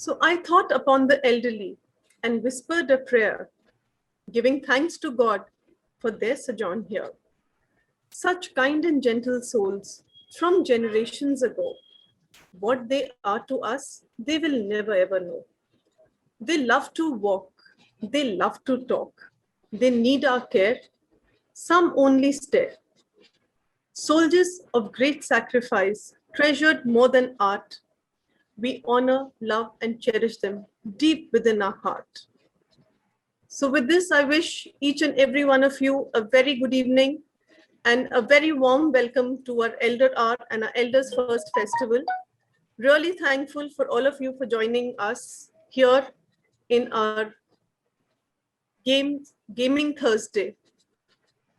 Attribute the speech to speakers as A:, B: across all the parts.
A: So I thought upon the elderly and whispered a prayer, giving thanks to God for their sojourn here. Such kind and gentle souls from generations ago, what they are to us, they will never ever know. They love to walk, they love to talk, they need our care, some only stare. Soldiers of great sacrifice, treasured more than art, we honor, love, and cherish them deep within our heart. So with this, I wish each and every one of you a very good evening and a very warm welcome to our Elder Hour and our Elders First Festival. Really thankful for all of you for joining us here in our Gaming Thursday.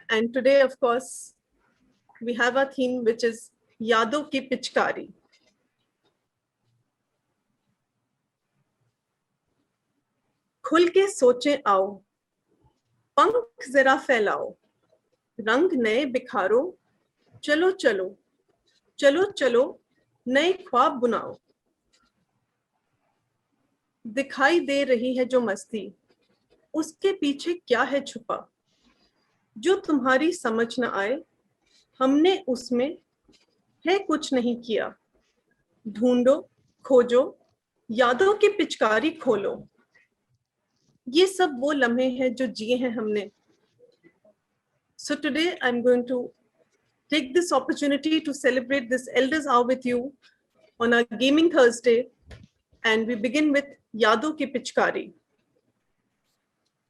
A: And today, of course, we have our theme, which is Yadon Ki Pichkari. खुल के सोचें आओ, पंख जरा फैलाओ, रंग नए बिखारो, चलो चलो चलो चलो नए ख्वाब बुनाओ। दिखाई दे रही है जो मस्ती, उसके पीछे क्या है छुपा, जो तुम्हारी समझ न आए, हमने उसमें है कुछ नहीं किया। ढूंढो, खोजो, यादों की पिचकारी खोलो। ये सब वो लम्हे हैं जो जिए हैं हमने। So today I'm going to take this opportunity to celebrate this Elders Hour with you on our Gaming Thursday, and we begin with Yadon Ki Pichkari.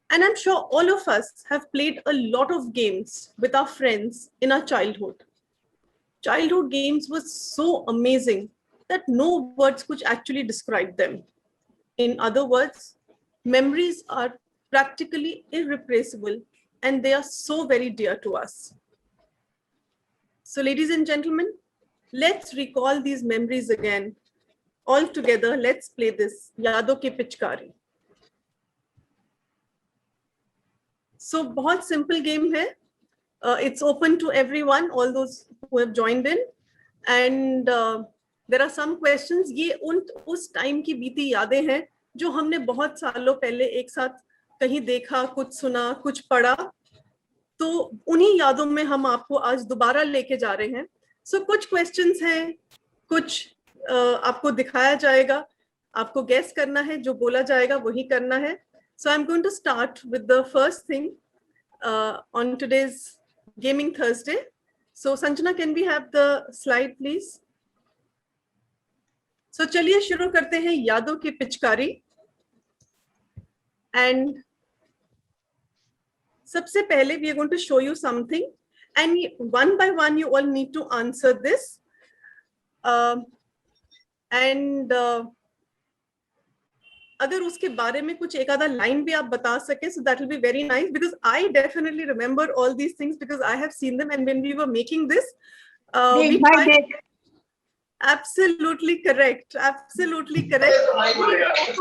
A: And I'm sure all of us have played a lot of games with our friends in our childhood. Childhood games were so amazing that no words could actually describe them. In other words, memories are practically irreplaceable and they are so very dear to us. So ladies and gentlemen, let's recall these memories again. All together, let's play this Yadon Ki Pichkari. So बहुत simple game है. It's open to everyone, all those who have joined in. And there are some questions. ये उस time की बीती यादें हैं जो हमने बहुत सालों पहले एक साथ कहीं देखा, कुछ सुना, कुछ पढ़ा, तो उन्हीं यादों में हम आपको आज दोबारा लेके जा रहे हैं। So कुछ questions हैं, कुछ आपको दिखाया जाएगा, आपको guess करना है, जो बोला जाएगा वही करना है। So I'm going to start with the first thing on today's Gaming Thursday. So Sanjana, can we have the slide please? So चलिए शुरू करते हैं यादों की पिचकारी। And सबसे पहले we are going to show you something, and one by one you all need to answer this. And अगर उसके बारे में कुछ एक आधा line भी आप बता सके, so that will be very nice, because I definitely remember all these things because I have seen them, and when we were making this, we tried. Absolutely correct, absolutely correct.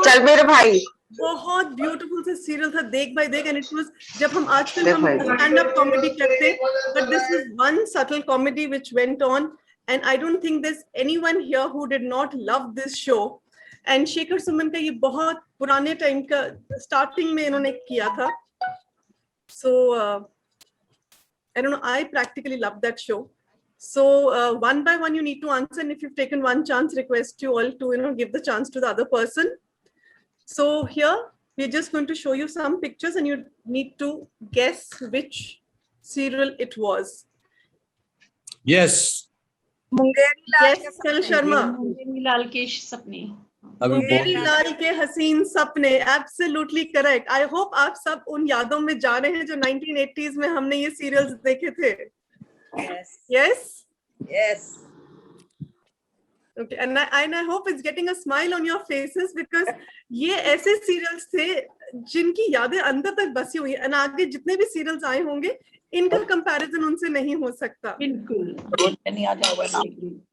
B: चल मेरे भाई,
A: बहुत beautiful से serial था देख भाई देख, and it was जब हम आजकल हम स्टैंड अप कॉमेडी करते, but this is one subtle comedy which went on, and I don't think there's anyone here who did not love this show. And Shekhar Suman का ये बहुत पुराने टाइम का स्टार्टिंग में इन्होंने किया था. So I don't know, I practically loved that show. So one by one you need to answer, and if you've taken one chance, request you all to give the chance to the other person. So here we're just going to show you some pictures and you need to guess which serial it was.
C: Yes.
A: Yes, Kal Sharma.
D: Mungeri लाल के सपने.
A: मुंगेरी लाल के हसीन सपने. Absolutely correct. I hope आप सब उन यादों में जा रहे हैं जो 1980s में हमने ये serials देखे थे.
B: Yes.
A: Yes.
B: Yes.
A: Okay, and I hope it's getting a smile on your faces because ये ऐसे serials थे जिनकी यादें अंदर तक बसी हुई हैं, और आगे जितने भी serials आए होंगे इनका comparison उनसे नहीं हो सकता.
D: बिल्कुल.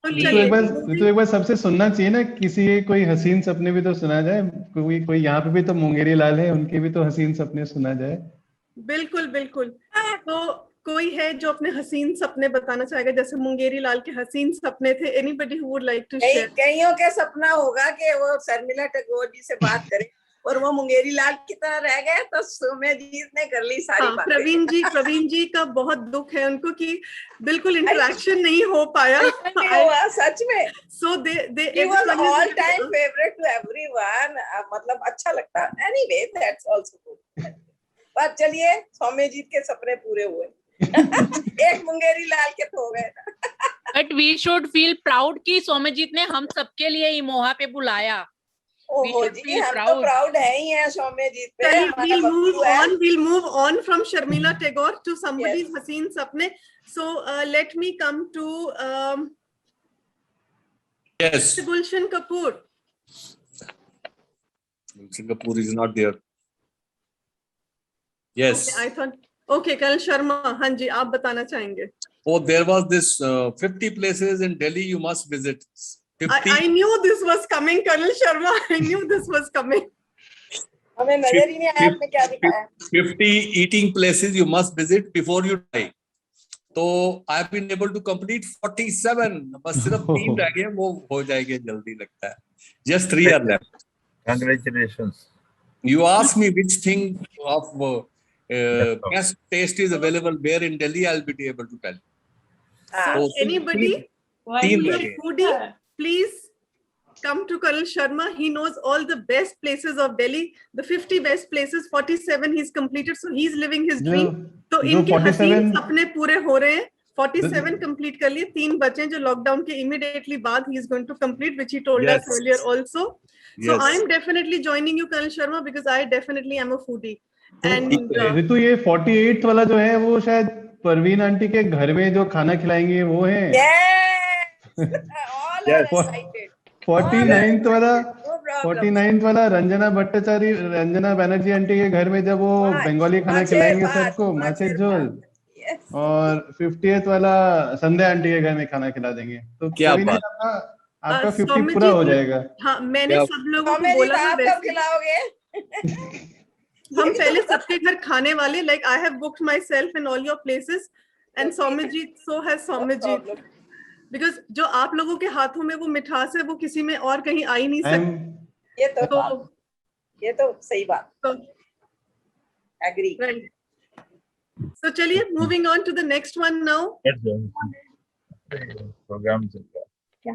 E: तो एक बार सबसे सुनना चाहिए ना, किसी कोई हसीन सपने भी तो सुना जाए, कोई यहाँ पे भी तो मुंगेरी लाल है, उनके भी तो हसीन सपने सुना जाए.
A: बिल्कुल बिल्कुल. तो कोई है जो अपने हसीन सपने बताना चाहेगा, जैसे मुंगेरी लाल के हसीन सपने थे? Anybody who would like to share?
B: कईयों का सपना होगा कि वो शर्मिला टैगोर जी से बात करें, और वो मुंगेरी लाल की तरह रह गए, तो सौम्यजीत ने कर ली सारी
A: हाँ,
B: बातें।
A: प्रवीण जी का बहुत दुख है उनको कि बिल्कुल इंटरेक्शन नहीं हो पाया।
B: हुआ सच में।
A: So they
B: He was all time favorite to everyone. मतलब अच्छा लगता। Anyway, that's also good. पर चलिए, सौम्यजीत के सपने पूरे हुए। एक मुंगेरी लाल के तो हो गए ना।
F: But we should feel proud कि सौम्यजीत ने हम सबके लिए इमोहा पे बुलाया।
B: ओहो जी, हम तो प्राउड है ही हैं सौम्यजीत पे।
A: We'll move on from Sharmila Tagore to somebody's हसीन सपने. So let me come to
C: Yes.
A: Gulshan Kapoor.
C: Gulshan Kapoor is not there. Yes.
A: Okay, I thought. Okay, Kanal Sharma, हाँ जी, आप बताना चाहेंगे?
C: Oh, there was this 50 places in Delhi you must visit. 50.
A: I knew this was coming, Colonel Sharma. I knew this was coming.
B: हमें नजर ही नहीं आया आपने क्या दिखाया।
C: 50 eating places you must visit before you die. तो I have been able to complete 47. बस सिर्फ 3 रह गए, वो हो जाएंगे जल्दी लगता है. Just 3 are left.
G: Congratulations.
C: You ask me which thing of best taste is available where in Delhi, I'll be able to tell.
A: So anybody
D: Why
C: Team
A: who
C: lage.
A: is foodie, please come to Colonel Sharma. He knows all the best places of Delhi. The 50 best places, 47 he's completed. So he's living his dream. तो इनके हसीन सपने पूरे हो रहे हैं. 47 complete कर लिए, 3 बचे जो लॉकडाउन के immediately बाद he is going to complete, which he told us earlier also. So I am definitely joining you, Colonel Sharma, because I definitely am a foodie. And
E: ऋतु, ये 48 वाला जो है वो शायद परवीन आंटी के घर में जो खाना खिलाएंगे वो है।
B: All are excited.
E: 49th वाला रंजना बनर्जी आंटी के घर में जब वो बंगाली खाना खिलाएंगे सबको, माछेर झोल। और 50th वाला संध्या आंटी के घर में खाना खिला देंगे, तो
C: क्या
E: कोई नहीं, आपका 50 पूरा हो जाएगा।
A: हाँ, मैंने सब लोगों को बोला
B: आप कब खिलाओगे?
A: हम पहले सबके घर खाने वाले, like I have booked myself in all your places, and Soumyajit, so has Soumyajit, because जो आप लोगों के हाथों में वो मिठास है वो किसी में और कहीं आ ही नहीं सकती।
B: ये तो सही बात। Agree.
A: Right. So चलिए, moving on to the next one now.
G: Program चल रहा है
B: क्या?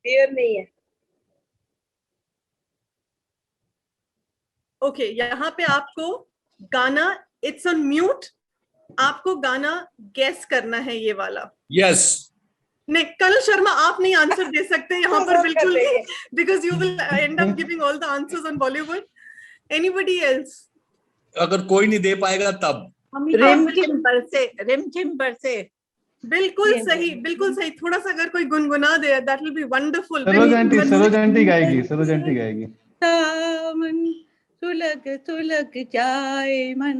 B: क्लियर नहीं है।
A: ओके, यहाँ पे आपको गाना, इट्स ऑन म्यूट, आपको गाना गेस करना है ये वाला।
C: Yes.
A: नहीं, कनल शर्मा आप नहीं आंसर दे सकते यहाँ पर बिल्कुल नहीं, because you will end up giving all the answers on Bollywood. Anybody else?
C: अगर कोई नहीं दे पाएगा तब
B: रिमझिम बरसे।
A: बिल्कुल सही, बिल्कुल सही। थोड़ा सा अगर कोई गुनगुना दे, that will be wonderful.
E: Saroj aunty गाएगी।
H: सावन सुलग जाए मन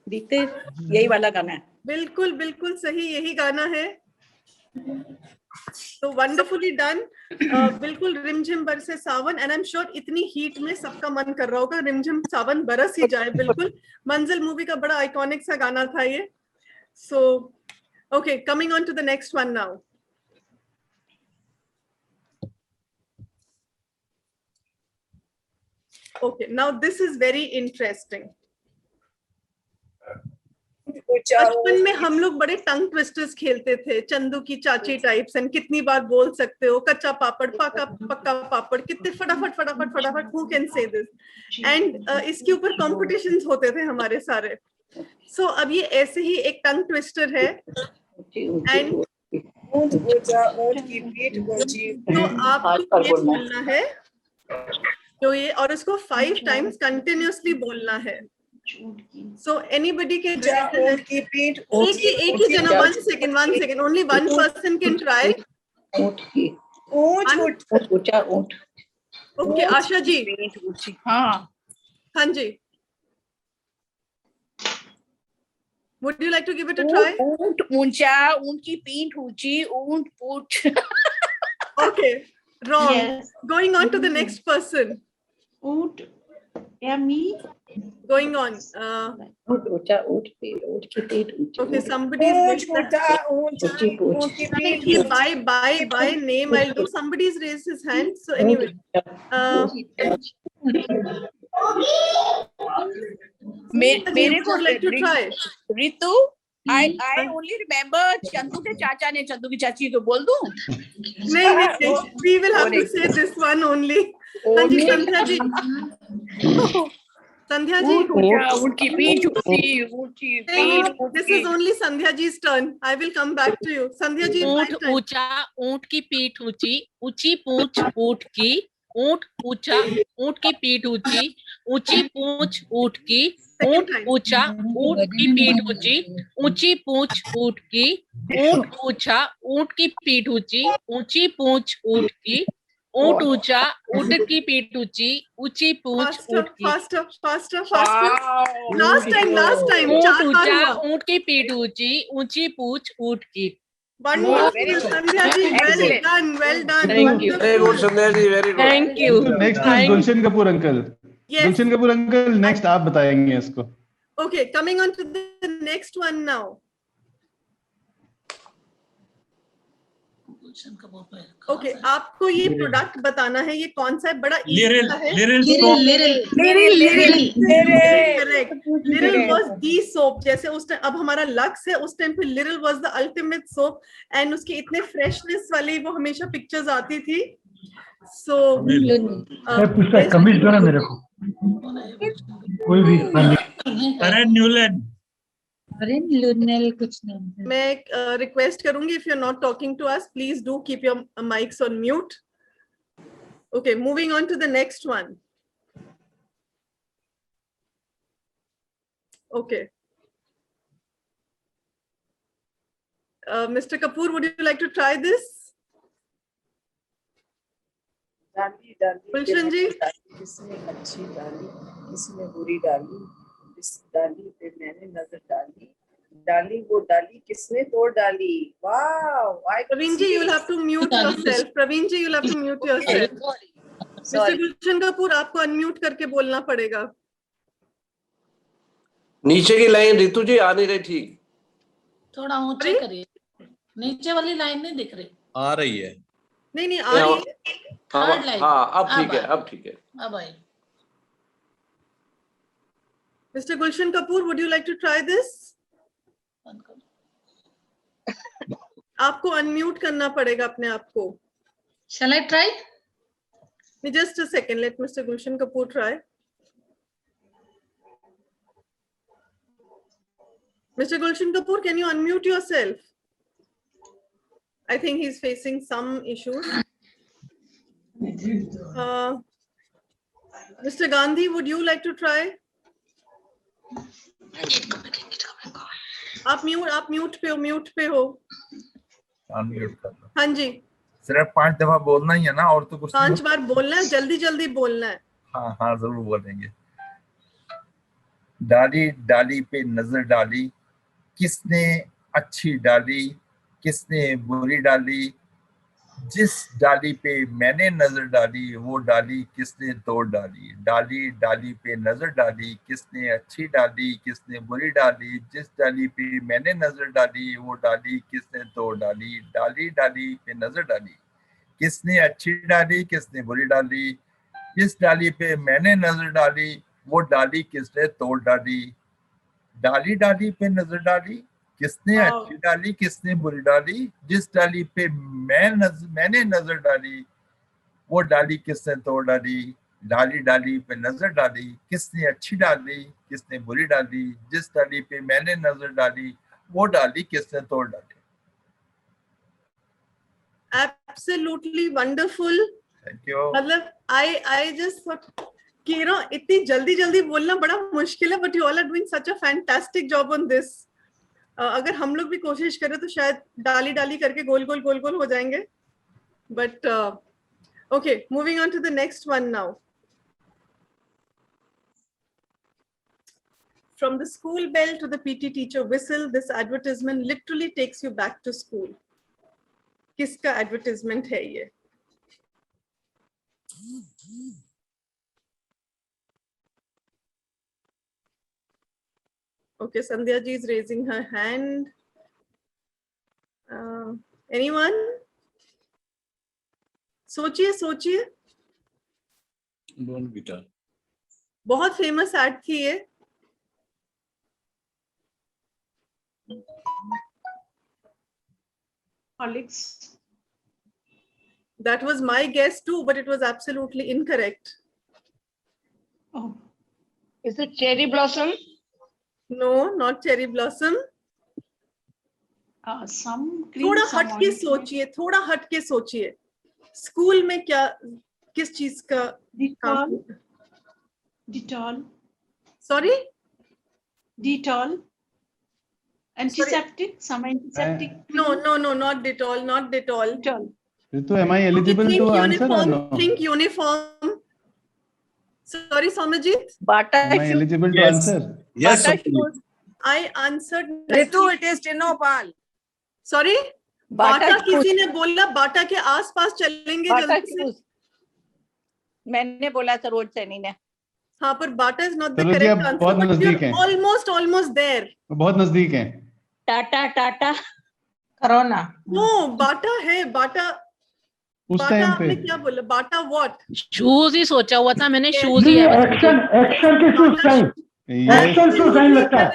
H: बीते, यही वाला गाना है।
A: बिल्कुल बिल्कुल सही, यही गाना है। तो वंडरफुली डन। बिल्कुल रिमझिम बरसे सावन, एंड आई एम श्योर इतनी हीट में सबका मन कर रहा होगा रिमझिम सावन बरस ही जाए। बिल्कुल, मंजिल मूवी का बड़ा आइकॉनिक सा गाना था ये। So okay, coming on to the next one now. Okay, now this is very interesting. बचपन में हम लोग बड़े टंग ट्विस्टर्स खेलते थे, चंदू की चाची टाइप्स, एंड कितनी बार बोल सकते हो, कच्चा पापड़, पक्का पापड़, कितने फटाफट, who can say this? And इसके ऊपर कॉम्पिटिशन्स होते थे हमारे सारे। सो अब ये ऐसे ही एक टंग ट्विस्टर है, एंड तो आपको ये बोलना है जो ये, और उसको 5 times कंटिन्यूअसली बोलना है। So anybody can एक ही जना, 1 second, only one person can try. Okay, Asha ji. हाँ जी, would you like to give it a try?
H: ऊंट ऊंचा, ऊंट की पीठ ऊंची, ऊंट पूछ।
A: Okay, wrong.
D: Yes.
A: Going on to the next person.
D: ऊट या मी
A: Going on.
H: ऊट ऊंचा ऊट की पीठ ऊंची
A: Okay,
H: ऊट
A: somebody's
B: ऊंच
A: raised
B: ऊंचा ऊंच
H: ऊंची पूंछ
B: ऊंच की पीठ
A: He
B: ऊंच
A: by name. I'll do. Somebody's raised his hand. So anyway,
I: मेरे को
A: would like to try.
I: Ritu I only remember Chandu के चाचा ने चंदू की चाची को बोल दूं
A: नहीं, we will have to say this one only. हाँ जी, संध्या जी. Sandhya ji.
I: ऊंट की पीठ ऊंची ऊंची पीठ
A: This is only Sandhya ji's turn. I will come back to you. Sandhya ji.
F: ऊंट ऊंचा, ऊंट की पीठ ऊंची, ऊंची पूंछ ऊंट की, ऊंट ऊंचा, ऊंट की पीठ ऊंची, ऊंची पूंछ ऊंट की, ऊंट ऊंचा, ऊंट की पीठ ऊंची, ऊंची पूंछ ऊंट की, ऊंट ऊंचा, ऊंट की पीठ ऊंची, ऊंची पूंछ ऊंट की, ऊंट ऊंचा, ऊंट की पीठ ऊंची, ऊंची पूंछ ऊंट की.
A: Faster. Last time.
F: ऊंट ऊंचा, ऊंट की पीठ ऊंची, ऊंची पूंछ ऊंट की.
A: Wonderful, Sandhya ji. Well done.
F: Thank you.
J: Very good, Sandhya ji. Very good.
F: Thank you.
E: Next is Gulshan Kapoor uncle.
A: Yes.
E: Gulshan Kapoor uncle next आप बताएंगे इसको.
A: Okay, coming on to the next one now. Okay, आपको ये product बताना है. ये कौन सा है? बड़ा easy सा है. Liril was the soap. जैसे उस टाइम, अब हमारा लक्स है, उस टाइम पे Liril was the ultimate soap and उसकी इतने फ्रेशनेस वाली वो हमेशा पिक्चर्स आती थी. So
K: कमीज दो ना मेरे को कोई भी. करण न्यूलैंड.
H: कुछ नाम है.
A: मैं रिक्वेस्ट करूंगी, if you're not talking to us, please do keep your mics on mute. Okay, moving on to the next one. Okay. Mr. Kapoor, would you like to try this?
B: डाली डाली
A: गुलशन जी.
B: किसने अच्छी डाली किसने बुरी डाली, इस डाली पे मैंने नजर डाली, डाली वो डाली किसने तोड़ डाली. Wow,
A: Praveen ji, you will have to mute yourself. Praveen ji, you will have to mute yourself. Mr. Gulshan Kapoor, आपको unmute करके बोलना पड़ेगा.
J: नीचे की लाइन रितु जी आ नहीं रही ठीक.
D: थोड़ा ऊंचे करिए. नीचे वाली लाइन नहीं दिख रही.
C: आ रही है.
A: नहीं आ रही है.
J: हाँ अब ठीक है, अब ठीक है.
D: अब आई.
A: Mr. Gulshan Kapoor, would you like to try this? आपको unmute करना पड़ेगा अपने आप को.
D: Shall I try?
A: Just a second. Let Mr. Gulshan Kapoor try. Mr. Gulshan Kapoor, can you unmute yourself? I think he's facing some issues. Mr. Gandhi, would you like to try? आप mute पे हो.
G: Unmute कर लो.
A: हाँ जी.
G: सिर्फ 5 दफा बोलना ही है ना, और तो कुछ
A: 5 बार बोलना है, जल्दी बोलना है.
G: हाँ जरूर बोलेंगे. डाली डाली पे नजर डाली, किसने अच्छी डाली किसने बुरी डाली, जिस डाली पे मैंने नजर डाली वो डाली किसने तोड़ डाली. डाली डाली पे नजर डाली, किसने अच्छी डाली किसने बुरी डाली, जिस डाली पे मैंने नजर डाली वो डाली किसने तोड़ डाली. डाली डाली पे नजर डाली, किसने अच्छी डाली किसने बुरी डाली, जिस डाली पे मैंने नजर डाली वो डाली किसने तोड़ डाली. डाली डाली पे नजर डाली, किसने अच्छी डाली किसने बुरी डाली, जिस डाली पे मैंने नजर डाली वो डाली किसने तोड़ डाली. डाली डाली पे नजर डाली, किसने अच्छी डाली किसने बुरी डाली, जिस डाली पे मैंने नजर डाली वो डाली किसने तोड़ डाली.
A: Absolutely wonderful.
G: Thank you.
A: मतलब I just thought कि इतनी जल्दी बोलना बड़ा मुश्किल है, but you all are doing such a fantastic job on this. अगर हम लोग भी कोशिश करें तो शायद डाली करके गोल हो जाएंगे. But okay, moving on to the next one now. From the school bell to the PT teacher whistle, this advertisement literally takes you back to school. किसका advertisement है ये? Okay, Sandhya ji is raising her hand. Anyone? सोचिए.
C: Bournvita.
A: बहुत famous add थी ये.
I: Horlicks.
A: That was my guess too, but it was absolutely incorrect.
I: Oh. Is it Cherry Blossom?
A: No, not Cherry Blossom.
I: Some cream.
A: थोड़ा हट के सोचिए. School में किस चीज का?
I: Dettol.
A: Sorry?
I: Dettol. Antiseptic. Some antiseptic.
A: No, not Dettol.
I: Dettol.
E: So am I eligible to answer or no?
A: Think uniform. Sorry, Somajit.
B: Bata
E: Am I eligible to answer?
C: Yes.
A: I answered.
B: Ritu, it is Tinopal.
A: Sorry? बाटा किसी ने बोला बाटा के आसपास चलेंगे जल्दी से.
B: मैंने बोला था रोज सैनी ने.
A: हाँ, पर बाटा is not the correct answer.
E: बहुत नजदीक हैं.
A: Almost there.
E: बहुत नजदीक हैं.
B: टाटा.
I: Corona.
A: No, बाटा है. बाटा
E: उस टाइम पे
A: क्या बोला? बाटा what?
F: शूज ही सोचा हुआ था मैंने. शूज ही है.
K: एक्शन के shoes time. Action shoes time लगता है.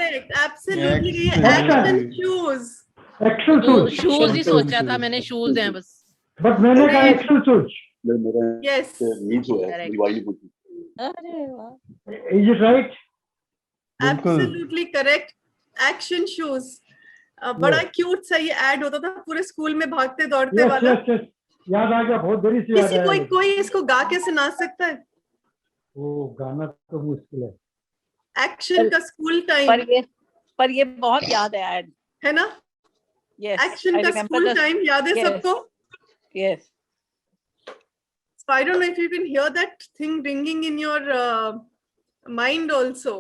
A: Absolutely, action shoes.
K: Action shoes.
F: Shoes ही सोचा था मैंने. शूज हैं बस.
K: बट मैंने कहा action shoes.
A: Yes.
K: Is it right?
A: Absolutely correct. Action shoes. बड़ा क्यूट सा ये ऐड होता था पूरे स्कूल में भागते दौड़ते वाला.
K: याद आ गया. बहुत देरी से याद आया.
A: कोई इसको गा के सुना सकता है?
K: वो गाना तो मुश्किल है.
A: एक्शन का स्कूल टाइम.
B: पर ये बहुत याद है ऐड.
A: है ना?
B: Yes.
A: एक्शन का स्कूल टाइम याद है सबको?
B: Yes.
A: So I don't know if you can hear that thing ringing in your mind also.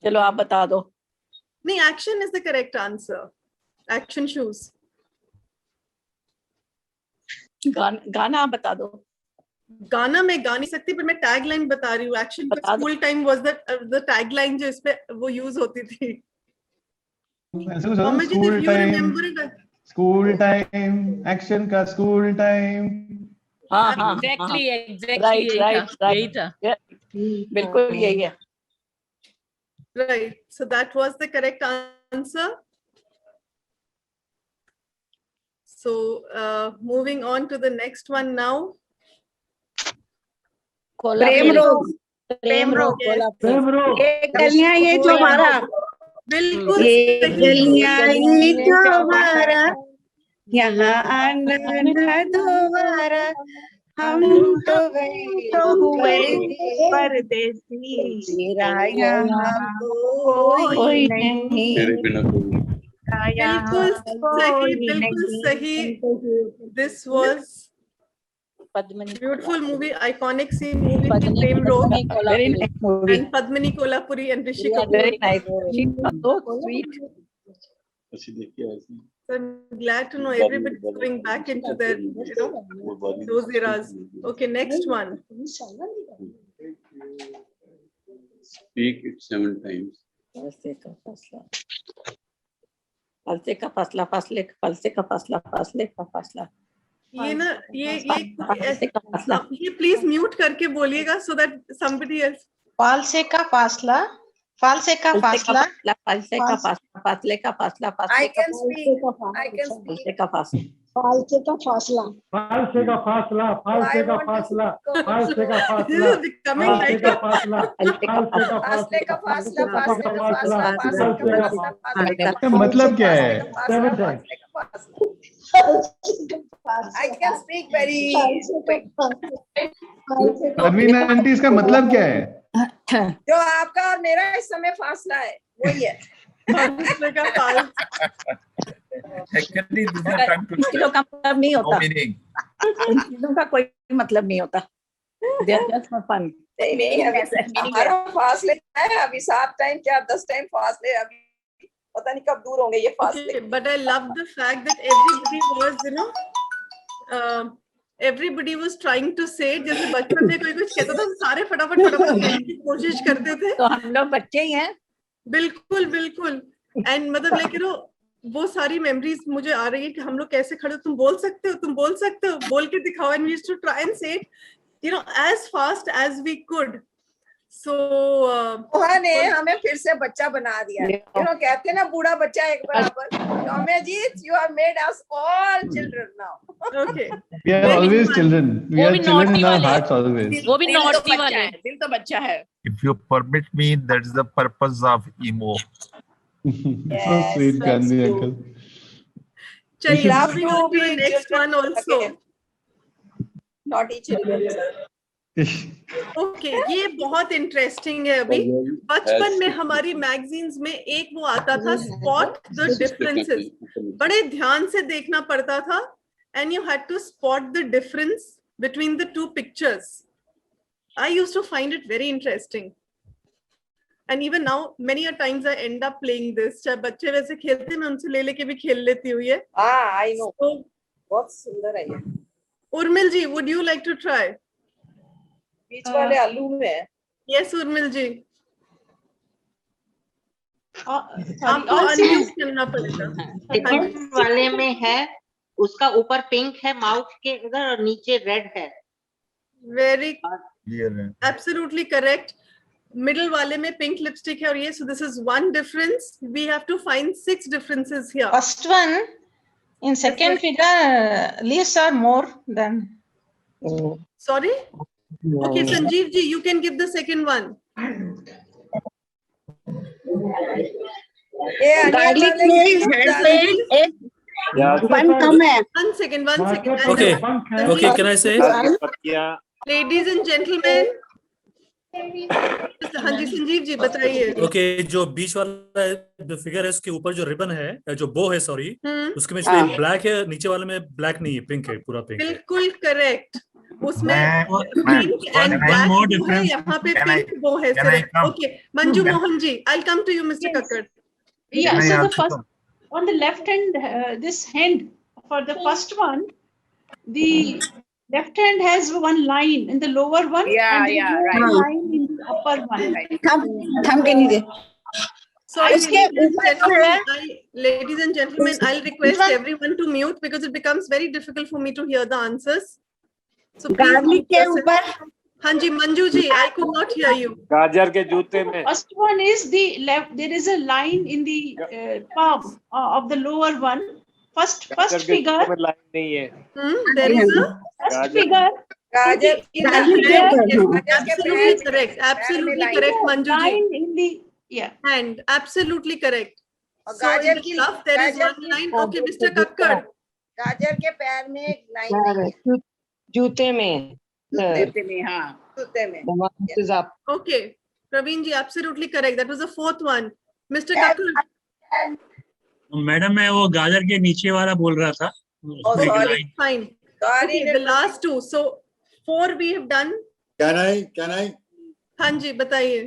B: चलो आप बता दो.
A: नहीं, action is the correct answer. Action shoes.
B: गाना आप बता दो.
A: गाना मैं गा नहीं सकती, पर मैं टैग लाइन बता रही हूँ. एक्शन का school time was the tag line जो इस पे वो यूज होती थी.
E: School time. एक्शन का स्कूल टाइम.
B: हाँ.
F: Exactly.
B: Right. बिल्कुल यही है.
A: Right. So that was the correct answer. So moving on to the next one now.
B: प्रेम रोग. ये गलियां ये जो हमारा.
A: बिल्कुल.
H: ये गलियां ये जो हमारा. यहाँ आना दोबारा. हम तो गए परदेसी. तेरा यहाँ कोई नहीं.
A: बिल्कुल सही. This was beautiful movie, iconic scene movie, Prem Rog, and Padmini Kolhapuri and Rishi Kapoor.
B: Very nice. She was so sweet.
A: So I'm glad to know everybody is going back into their, those eras. Okay, next one.
J: Speak it 7 times.
B: फासले का फासला. फासले का फासला. फासले का फासला.
A: ये ना ये प्लीज म्यूट करके बोलिएगा so that somebody else.
I: फालसे का फासला. फालसे का फासला.
B: फालसे का फासला. फासले का फासला.
I: I can speak.
B: फालसे का फासला.
K: फालसे का फासला. फालसे का फासला. फालसे का फासला. फालसे का फासला.
A: This is becoming like a
B: फासले का फासला. फासले का फासला.
E: मतलब क्या है?
B: I can speak very quick.
E: Amina aunty, इसका मतलब क्या है?
B: जो आपका और मेरा इस समय फासला है वही है.
G: Actually, this is a tongue twister.
B: चीजों का मतलब नहीं होता.
G: No meaning.
B: इन चीजों का कोई मतलब नहीं होता. They are just for fun. नहीं हमारा फासले है अभी 7 टाइम क्या 10 टाइम फासले. अभी पता नहीं कब दूर होंगे ये फासले.
A: But I love the fact that everybody was, everybody was trying to say, जैसे बचपन में कोई कुछ कहता था सारे फटाफट कहने की कोशिश करते थे.
B: तो हम लोग बच्चे ही हैं.
A: बिल्कुल बिल्कुल। एंड मतलब लाइक यू नो वो सारी मेमोरीज मुझे आ रही है कि हम लोग कैसे खड़े, तुम बोल सकते हो, तुम बोल सकते हो, बोल के दिखाओ। And we used to try and say you know as fast as we could. So
B: Moha ने हमें फिर से बच्चा बना दिया। यू नो कहते हैं ना बूढ़ा बच्चा एक बराबर। Soumyajit, you have made us all children now.
A: Okay.
E: We are always children. We
F: वो
E: are
F: भी
E: children
F: naughty
E: in our
F: वाले।
E: hearts always.
F: वो भी
I: दिल तो
F: नॉटी
I: बच्चा
F: वाले।
I: है, दिल तो बच्चा है।
G: If you permit me, that's the purpose of emo.
E: So sweet,
B: that's
E: Gandhi
B: true.
E: uncle.
A: चलिए
B: Love
A: moving
B: to
A: on to
B: be
A: the next
B: children
A: one also.
B: again. Naughty children.
A: Okay ये बहुत इंटरेस्टिंग है। अभी बचपन में हमारी magazines में एक वो आता था स्पॉट द डिफरेंसेस। बड़े ध्यान से देखना पड़ता था and you had to spot the difference between the two pictures. I used to find it very interesting and even now many a times I end up playing this. चाहे बच्चे वैसे खेलते हैं मैं उनसे ले लेके भी खेल लेती हूँ ये।
B: हाँ, आई नो। बहुत सुंदर है ये।
A: Urmil ji, would you like to try?
B: बीच वाले आलू में।
A: यस उर्मिल जी, आपको
H: और
A: अनम्यूट करना पड़ेगा।
L: सेकंड वाले में है, उसका ऊपर पिंक है माउथ के इधर और नीचे रेड है।
A: वेरी
G: Clear है।
A: Absolutely correct. मिडिल वाले में पिंक लिपस्टिक है और ये, so this is one difference. We have to find 6 differences here.
M: First one, in second figure, leaves are more than.
A: Sorry? Okay, Sanjeev ji, you can give the second one.
B: Garlic में head पे एक one कम है।
A: One second.
N: Okay, okay, can I say?
A: Ladies and gentlemen. हाँ जी संजीव जी बताइए।
N: Okay जो बीच वाला जो figure है उसके ऊपर जो रिबन है, जो बो है सॉरी, उसके में ब्लैक है, नीचे वाले में ब्लैक नहीं है, पिंक है, पूरा पिंक है।
A: बिल्कुल करेक्ट। उसमें पिंक एंड ब्लैक है, यहाँ पे पिंक बो है सिर्फ। Okay Manju Mohan ji, I'll come to you, Mr. Kakkad.
H: Yeah, so the first on the left hand, this hand for the first one, the left hand has one line in the lower one, and there is one line in the upper one.
B: थम के नीचे।
A: Sorry,
B: ऊपर
A: ladies and gentlemen, I'll request everyone to mute because it becomes very difficult for me to hear the answers. So
B: garlic के ऊपर।
A: हाँ जी Manju ji, I could not hear you.
K: गाजर के जूते में।
H: First one is the left. There is a line in the palm of the lower one. First figure.
K: Line नहीं है।
A: There is a
H: first figure.
B: गाजर
A: absolutely correct. Absolutely correct, Manju ji.
H: Line in the
A: hand. Absolutely correct. So
B: गाजर
A: in
B: की
A: left there is one line. Okay, Mr. Kakkad.
B: गाजर के पैर में एक लाइन है।
L: जूते में।
I: जूते में, हाँ।
B: जूते में।
A: Okay, Praveen ji, absolutely correct. That was the fourth one. Mr. Kakkad.
K: Madam मैं वो गाजर के नीचे वाला बोल रहा था।
A: Fine. Okay, the last two. So 4 we have done.
O: Can I?
A: हाँ जी बताइए।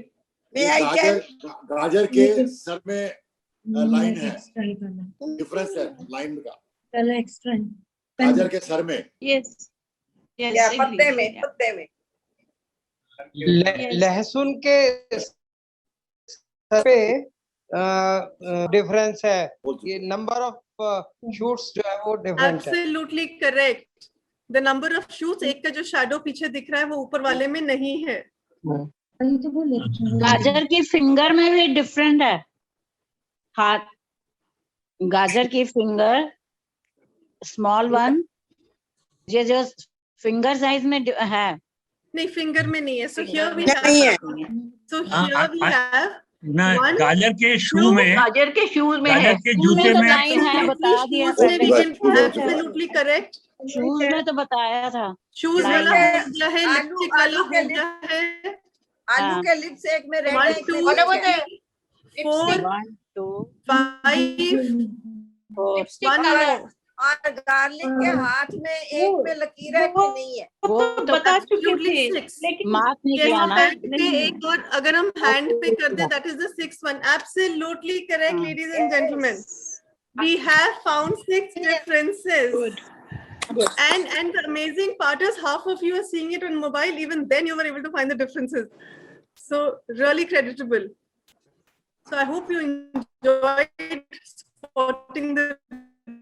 O: गाजर के सर में लाइन है, डिफरेंस है लाइन का। गाजर के सर में।
H: Yes.
B: या पत्ते में।
P: लहसुन के सर पे डिफरेंस है, ये नंबर ऑफ शूट्स जो है वो डिफरेंट है।
A: Absolutely correct. The number of shoots, एक का जो शैडो पीछे दिख रहा है वो ऊपर वाले में नहीं है।
L: गाजर की फिंगर में भी डिफरेंट है। हाथ गाजर की फिंगर स्मॉल वन, ये जो फिंगर साइज में है।
A: नहीं फिंगर में नहीं है। So here we have. So here we have.
K: ना गाजर के शू में,
L: गाजर के शूज में है,
K: गाजर के जूते में
L: लाइन है, बता दिया।
A: Absolutely correct.
L: शूज में तो बताया था।
A: शूज वाला हो गया है, लिपस्टिक वाला हो गया है।
B: आलू के लिप्स एक में रेड है,
A: 1 2 4 5 1
B: और गार्लिक के हाथ में एक में लकीर है कि नहीं है।
L: वो तो
H: बता चुके थे,
L: लेकिन मार्क नहीं किया ना।
A: एक और अगर हम हैंड पे कर दे, that is the 6th one. Absolutely correct, ladies and gentlemen. We have found 6 differences.
H: Good.
A: And the amazing part is half of you are seeing it on mobile. Even then you were able to find the differences. So really creditable. So I hope you enjoyed spotting the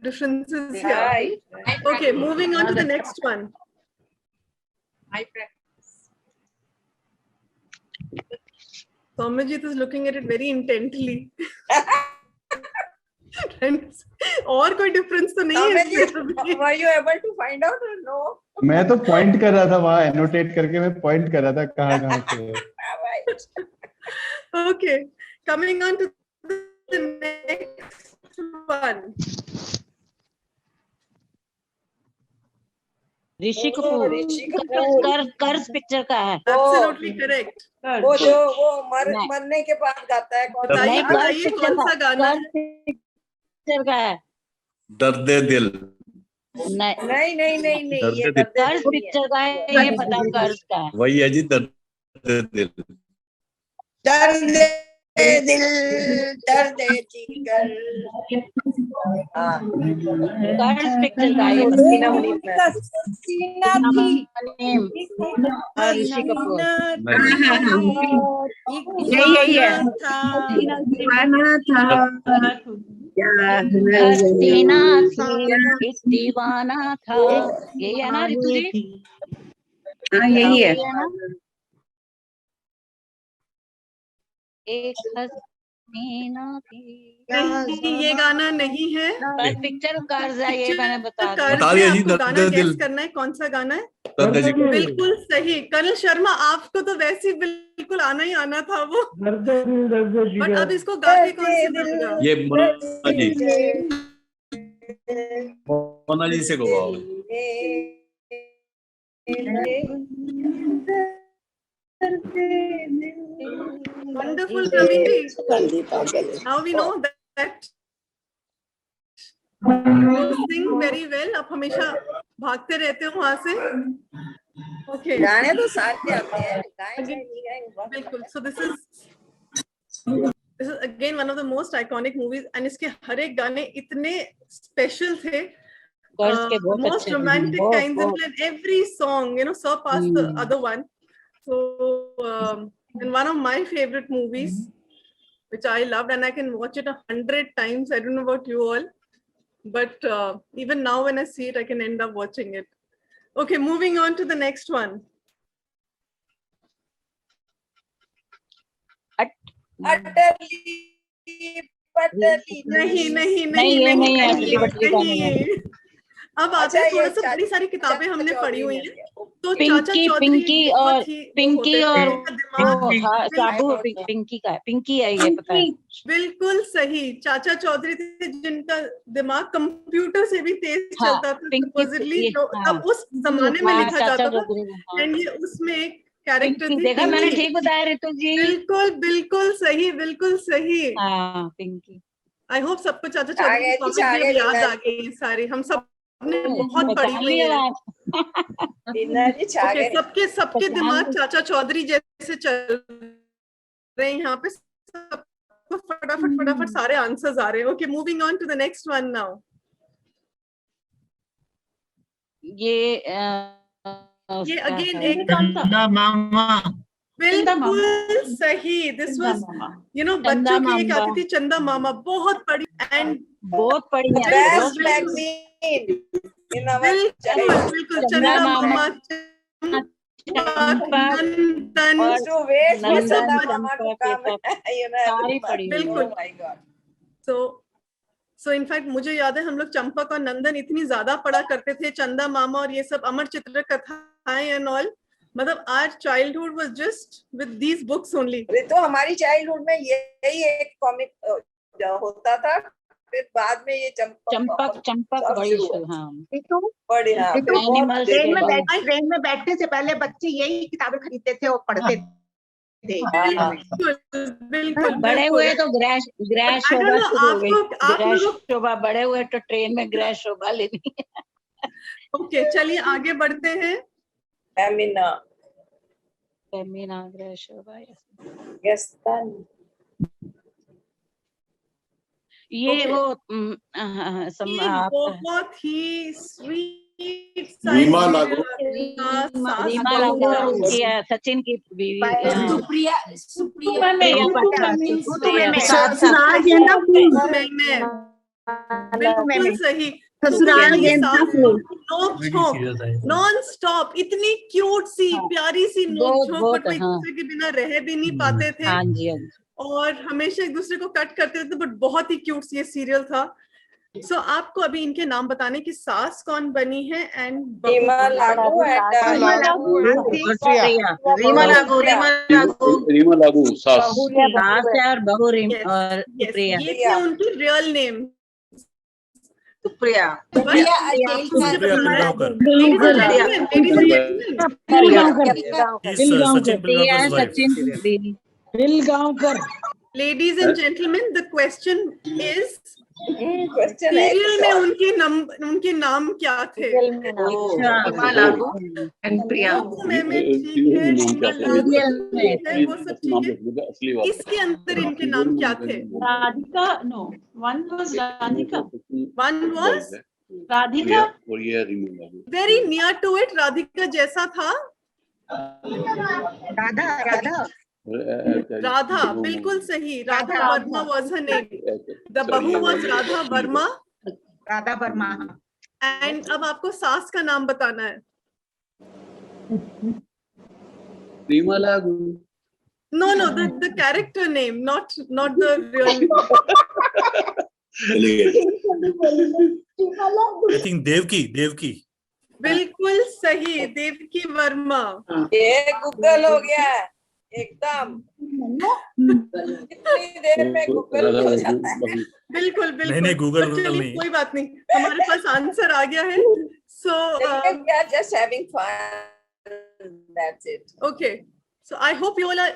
A: differences here.
B: Right.
A: Okay, moving on to the next one.
B: I practice.
A: Soumyajit is looking at it very intently. और कोई difference तो नहीं है?
B: Were you able to find out or no?
E: मैं तो point कर रहा था वहाँ, एनोटेट करके मैं पॉइंट कर रहा था कहाँ से।
A: Okay, coming on to the next one.
L: Rishi Kapoor कर्ज पिक्चर का है।
A: Absolutely correct.
B: वो जो वो मरने के बाद गाता है,
A: बताइए कौन सा गाना
L: पिक्चर का है?
C: दर्दे दिल।
B: नहीं नहीं नहीं नहीं, ये
L: कर्ज पिक्चर का है, ये बताओ कर्ज का है।
C: वही है जी, दर्दे दिल।
B: दर्दे दिल दर्दे जिगर।
L: कर्ज पिक्चर का है। ऋषि कपूर
I: यही है।
L: हसीना था, एक दीवाना था, यही है ना ऋतु जी?
I: यही है।
L: एक हसीना थी।
A: ये गाना नहीं है।
L: पिक्चर कर्ज है, ये मैंने बता
C: दिया जी।
A: गाना गेस करना है कौन सा गाना है। बिल्कुल सही। कर्नल शर्मा, आपको तो वैसे ही बिल्कुल आना ही आना था वो, बट अब इसको गा के कौन सी गाएगा?
C: ये मोना जी से गवाओ।
A: Wonderful, Praveen ji. Now we know that you sing very well. आप हमेशा भागते रहते हो वहाँ से। Okay.
B: गाने तो सारे आते हैं, गाएंगे नहीं गाएंगे।
A: बिल्कुल। So this is again one of the most iconic movies, and इसके हर एक गाने इतने special थे. Most romantic kinds of, and every song, surpassed the other one. So, and one of my favorite movies, which I loved, and I can watch it 100 times. I don't know about you all, but even now when I see it, I can end up watching it. Okay, moving on to the next one. नहीं। अब आते हैं थोड़ा सा, बड़ी सारी किताबें हमने पढ़ी हुई हैं, तो
L: पिंकी और साबू पिंकी का है, पिंकी है, ये पता है।
A: बिल्कुल सही। चाचा चौधरी थे जिनका दिमाग कंप्यूटर से भी तेज चलता था supposedly, तो अब उस जमाने में लिखा जाता था, एंड ये उसमें एक कैरेक्टर थी।
L: देखा मैंने ठीक बताया ऋतु जी।
A: बिल्कुल सही, बिल्कुल सही।
L: पिंकी।
A: आई होप सबको चाचा चौधरी की याद आ गई सारी, हम सब ने बहुत पढ़ी हुई है। सबके दिमाग चाचा चौधरी जैसे चल रहे हैं यहाँ पे, सबको फटाफट सारे आंसर्स आ रहे हैं। Okay, moving on to the next one now.
L: ये
A: अगेन एक मामा। बिल्कुल सही। दिस वाज बच्चों की एक आती थी, चंदा मामा, बहुत बड़ी एंड
L: बहुत बड़ी
A: बिल्कुल चंदा मामा, बिल्कुल। सो इनफैक्ट मुझे याद है हम लोग चंपक और नंदन इतनी ज्यादा पढ़ा करते थे, चंदा मामा और ये सब अमर चित्र कथाएं एंड ऑल। मतलब our childhood was just with these books only.
B: तो हमारी चाइल्डहुड में यही एक कॉमिक होता था, फिर बाद में ये
L: चंपक
B: बड़ी
I: ट्रेन में बैठने से पहले बच्चे यही किताबें खरीदते थे और पढ़ते थे।
A: बिल्कुल।
L: बड़े हुए तो ग्रह शोभा, बड़े हुए तो ट्रेन में ग्रह शोभा लेनी है।
A: ओके, चलिए आगे बढ़ते हैं।
L: फेमिना ग्रह शोभा, ये वो
A: बहुत ही स्वीट
O: रीमा लागू,
L: रीमा लागू और उसकी सचिन की बीवी
I: सुप्रिया
A: ससुराल गेंदा फूल बिल्कुल सही।
Q: ससुराल गेंदा फूल
A: नॉन स्टॉप, इतनी क्यूट सी प्यारी सी नोक झोंक, बट एक दूसरे के बिना रह भी नहीं पाते थे।
L: हाँ जी,
A: और हमेशा एक दूसरे को कट करते थे, बट बहुत ही क्यूट ये सीरियल था। सो आपको अभी इनके नाम बताने की सास कौन बनी है एंड
B: रीमा लागू
L: सास और बहू सुप्रिया।
A: ये थे उनकी real name.
I: Supriya
K: Pilgaonkar.
A: Ladies and gentlemen, the question is, serial में उनके नाम क्या थे?
I: रीमा लागू एंड प्रिया।
A: वो सब ठीक है। इसके अंदर इनके नाम क्या थे?
H: Radhika, no, one was Radhika.
A: One was
H: Radhika.
J: और ये रीमा लागू।
A: Very near to it, Radhika जैसा था। राधा बिल्कुल सही। Radha Verma was her name. The bahu was Radha Verma.
I: Radha Verma.
A: And अब आपको सास का नाम बताना है।
J: रीमा लागू।
A: No, the character name, not the real.
N: I think Devaki.
A: बिल्कुल सही, देवकी वर्मा।
B: ये गूगल हो गया एकदम, इतनी देर में गूगल हो जाता है।
A: बिल्कुल
N: नहीं गूगल नहीं,
A: कोई बात नहीं, हमारे पास आंसर आ गया है। So
B: we are just having fun, that's it.
A: Okay, so I hope you all are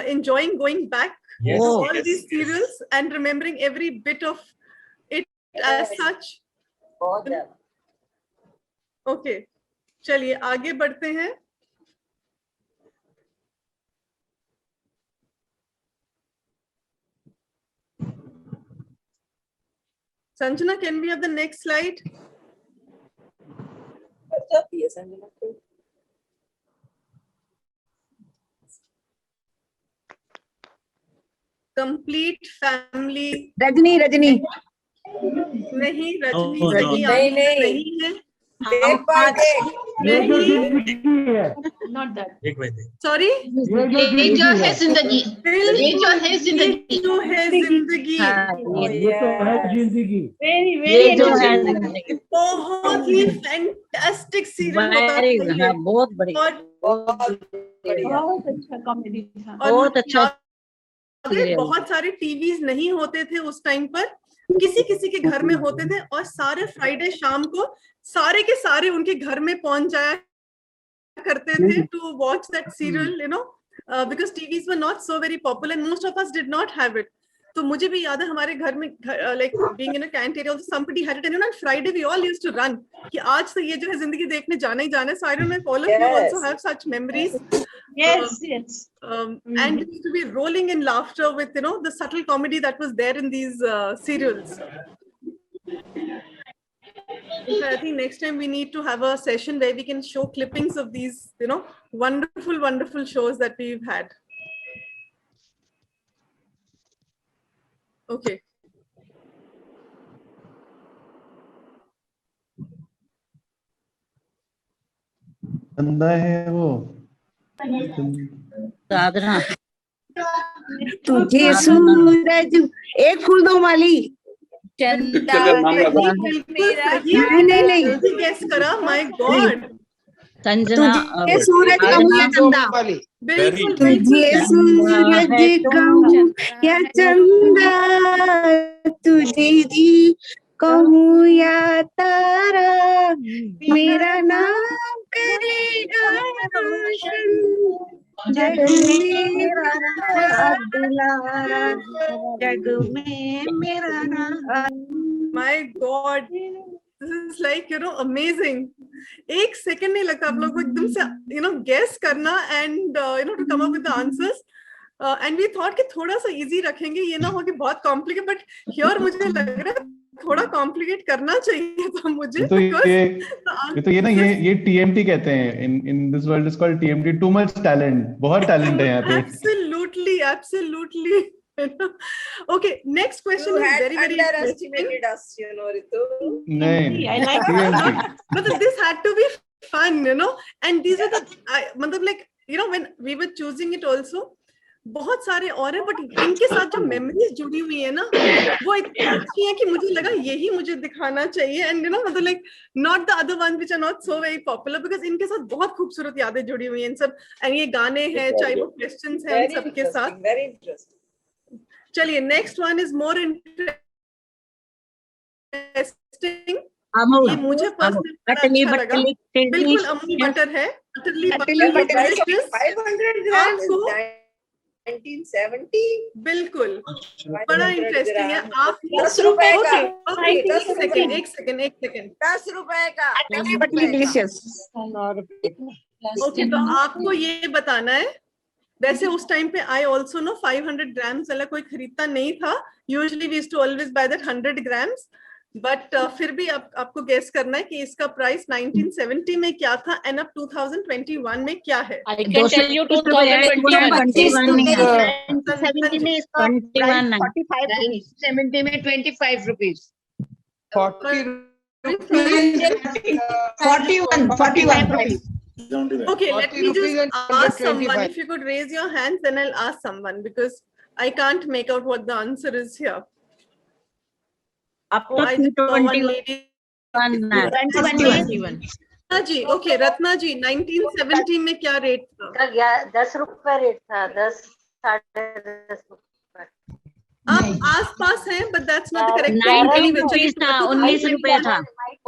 A: enjoying going back to all these serials and remembering every bit of it as such. Okay, चलिए आगे बढ़ते हैं। Sanjana, can we have the next slide? Complete family.
Q: Rajni
A: नहीं, रजनी
B: नहीं
A: है।
H: Not that.
A: Sorry?
D: ये जो है जिंदगी।
A: ये जो है जिंदगी।
H: Very
A: बहुत ही फैंटास्टिक सीरियल होता है।
L: बहुत बढ़िया,
H: बहुत अच्छा कॉमेडी था।
L: बहुत अच्छा।
A: बहुत सारे टीवीज नहीं होते थे उस टाइम पर, किसी के घर में होते थे, और सारे फ्राइडे शाम को सारे के सारे उनके घर में पहुंच जाया करते थे to watch that serial, because TVs were not so very popular and most of us did not have it. तो मुझे भी याद है हमारे घर में, like being in a Kent area, somebody had it, and on Friday we all used to run कि आज से ये जो है जिंदगी देखने जाना ही जाना है। So I don't know if all of you also have such memories.
H: Yes.
A: And it used to be rolling in laughter with the subtle comedy that was there in these serials. So I think next time we need to have a session where we can show clippings of these wonderful shows that we've had. Okay.
E: चंदा है वो
L: साधना।
Q: तुझे सूरज, एक फूल दो माली।
I: चंदा
Q: नहीं
A: guess करा, my God.
L: Sanjana,
Q: तुझे सूरज कहूँ या चंदा?
A: बिल्कुल
Q: तुझे सूरज कहूँ या चंदा, तुझे जी कहूँ या तारा, मेरा नाम करेगा रोशन जग में मेरा दुलारा, जग में मेरा नाम।
A: My god, this is like amazing. एक सेकंड नहीं लगता आप लोग को एकदम से गेस करना and to come up with the answers. And we thought कि थोड़ा सा इजी रखेंगे, ये ना हो कि बहुत कॉम्प्लिकेटेड, बट हियर मुझे लग रहा है थोड़ा थोड़ा कॉम्प्लिकेट करना चाहिए था मुझे।
E: तो ये ना ये TMT कहते हैं in this world is called TMT, too much talent, बहुत टैलेंट है यहाँ पे।
A: Absolutely. Okay, next question is very
B: underestimated us, you know, Ritu.
E: नहीं,
B: I like
A: but this had to be fun, you know, and these are the मतलब like you know when we were choosing it also, बहुत सारे और हैं, but इनके साथ जो memories जुड़ी हुई है ना वो इतनी अच्छी है कि मुझे लगा यही मुझे दिखाना चाहिए। एंड यू नो मतलब like not the other one which are not so very popular, because इनके साथ बहुत खूबसूरत यादें जुड़ी हुई हैं इन सब, एंड ये गाने हैं चाहे वो क्वेश्चंस हैं इन सबके साथ।
B: Very interesting.
A: चलिए next one is more interesting. ये मुझे पर्सनली अच्छा लगा, बिल्कुल अमूल बटर है, बटर
B: 1970
A: बिल्कुल बड़ा इंटरेस्टिंग है। आप
B: 10 रुपए का,
A: एक सेकंड
B: 10 रुपए का।
A: ओके, तो आपको ये बताना है, वैसे उस टाइम पे आई ऑल्सो नो 500 ग्राम्स वाला कोई खरीदता नहीं था, usually we used to always buy that 100 grams, but फिर भी आपको गेस करना है कि इसका प्राइस 1970 में क्या था एंड अब 2021 में क्या है।
F: I can tell you 2021 में इसका
L: 70 में 25 rupees,
P: 41.
A: Okay, let me just ask someone. If you could raise your hands, then I'll ask someone because I can't make out what the answer is here.
L: अब तो 21
A: जी। Okay Ratna जी, 1970 में क्या rate था?
L: 10 रुपए rate था, 10 10.5 रुपए।
A: आप आसपास हैं, but that's not the correct.
L: 19 rupees था, 19 रुपए था,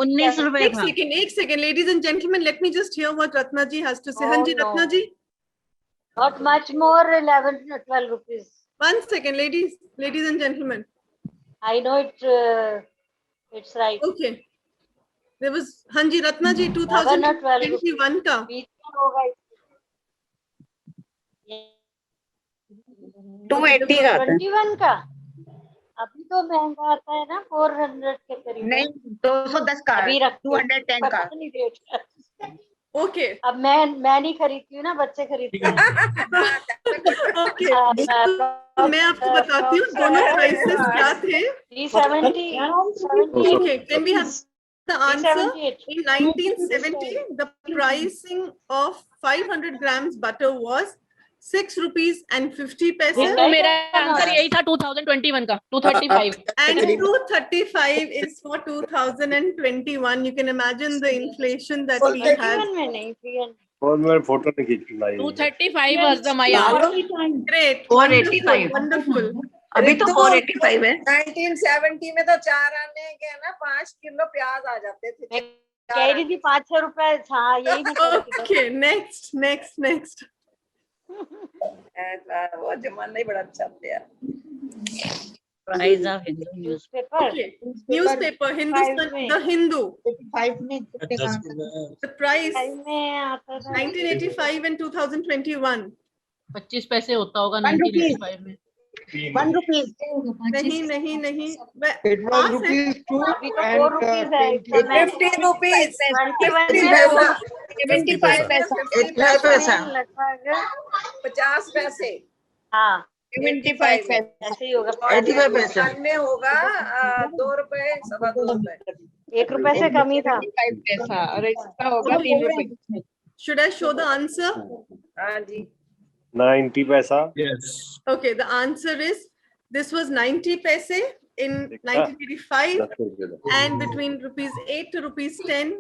L: 19 रुपए था।
A: एक second, ladies and gentlemen, let me just hear what Ratna ji has to say. हाँ जी रत्ना जी।
L: Not much more, 11 12 rupees.
A: 1 second, ladies and gentlemen.
L: I know it's right.
A: Okay. There was हाँ जी रत्ना जी 2021 का
L: 280 का 21 का अभी तो महंगा आता है ना 400 के करीब।
R: नहीं 210 का,
L: अभी
R: 210 का।
A: ओके
L: अब मैं नहीं खरीदती हूँ ना, बच्चे खरीदते हैं।
A: ओके मैं आपको बताती हूँ दोनों प्राइसेस क्या थे।
L: 370।
A: Okay, can we have the answer? In 1970 the pricing of 500 grams butter was 6 rupees and 50 paise.
F: मेरा आंसर यही था 2021 का 235
A: and 235 is for 2021. You can imagine the inflation that we had.
J: और मैं फोटो नहीं खींच लाई।
F: 235 was the my answer.
A: Great,
R: 485
A: wonderful.
R: अभी तो 485 है।
B: 1970 में तो 4 आने के ना 5 किलो प्याज आ जाते थे।
L: कह रही थी 5-6 रुपए। हाँ यही।
A: ओके नेक्स्ट
B: वो जमाना ही बड़ा अच्छा था यार।
L: Price of Hindu newspaper.
A: Okay. Newspaper, Hindustan, the Hindu.
R: 5 में
A: The price 1985 and 2021.
F: 25 पैसे होता होगा 1985 में।
R: 1 रुपीस।
A: नहीं
P: It was rupees 2 and
B: 50 rupees
R: 75 पैसा
B: 50 पैसे।
L: हाँ
R: 75 पैसे
L: ऐसे ही होगा।
R: 85 पैसा
B: में होगा 2 रुपए 2.25 रुपए।
L: 1 रुपए से कम ही था।
R: 5 पैसा और इसका होगा 3 रुपए।
A: Should I show the answer?
B: हाँ जी
J: 90 पैसा।
C: Yes.
A: Okay, the answer is this was 90 paise in 1985 and between rupees 8 to rupees 10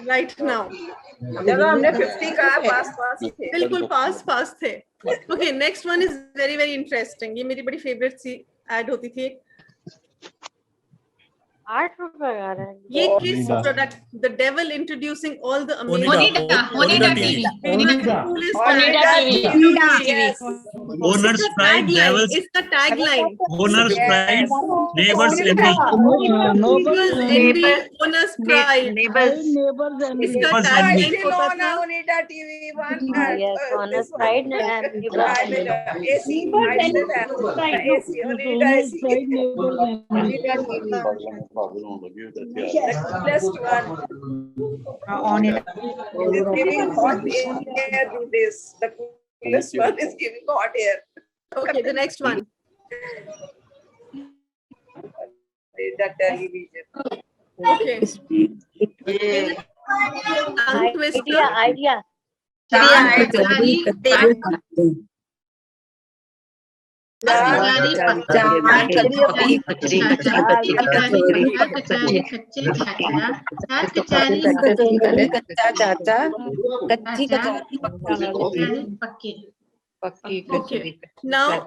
A: right now.
B: जब हमने 50 का पास थे।
A: बिल्कुल पास थे। Okay, next one is very very interesting. ये मेरी बड़ी favorite सी ad होती थी।
L: 8 रुपए आ रहा है।
A: ये किस product? The devil introducing all the amazing.
N: Onida TV.
C: Owner's pride, devils.
A: इसका tagline.
C: Owner's pride, neighbors envy.
A: Neighbors envy, owner's pride. इसका tagline होता था.
B: Onida TV one.
L: Yes, owner's pride and
B: AC. Onida AC. coolest one
L: On it.
B: is giving hot air to this. The coolest one is giving hot air.
A: Okay, the next one.
B: The television.
A: Okay. Tongue twister.
Q: idea.
A: Now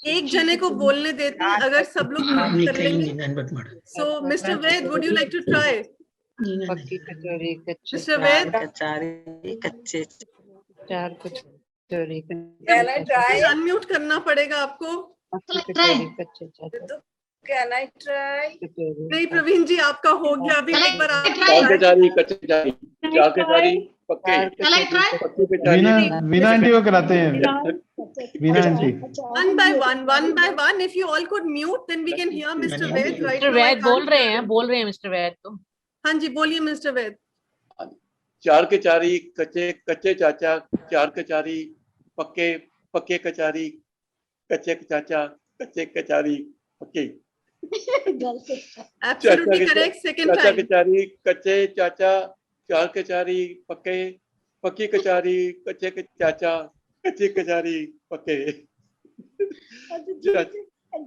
A: एक जने को बोलने देते हैं, अगर सब लोग कर लेंगे. So Mr. Ved, would you like to try? Mr. Ved,
B: Can I try?
A: Unmute करना पड़ेगा आपको.
B: Can I try?
A: नहीं प्रवीण जी, आपका हो गया. अभी एक बार आप
E: वीना आंटी को कराते हैं. Veena aunty.
A: one by one. If you all could mute, then we can hear Mr. Ved. Right?
F: Mr Vaid बोल रहे हैं मिस्टर वैद तो.
A: हाँ जी, बोलिए मिस्टर वैद.
S: चार कचारी कच्चे चाचा, चार कचारी पक्के कचारी, कच्चे चाचा, कच्चे कचारी पक्के.
A: Absolutely correct. Second
S: चाचा
A: time.
S: कचारी कच्चे चाचा, चार कचारी पक्की कचारी, कच्चे चाचा, कच्ची कचारी पक्के.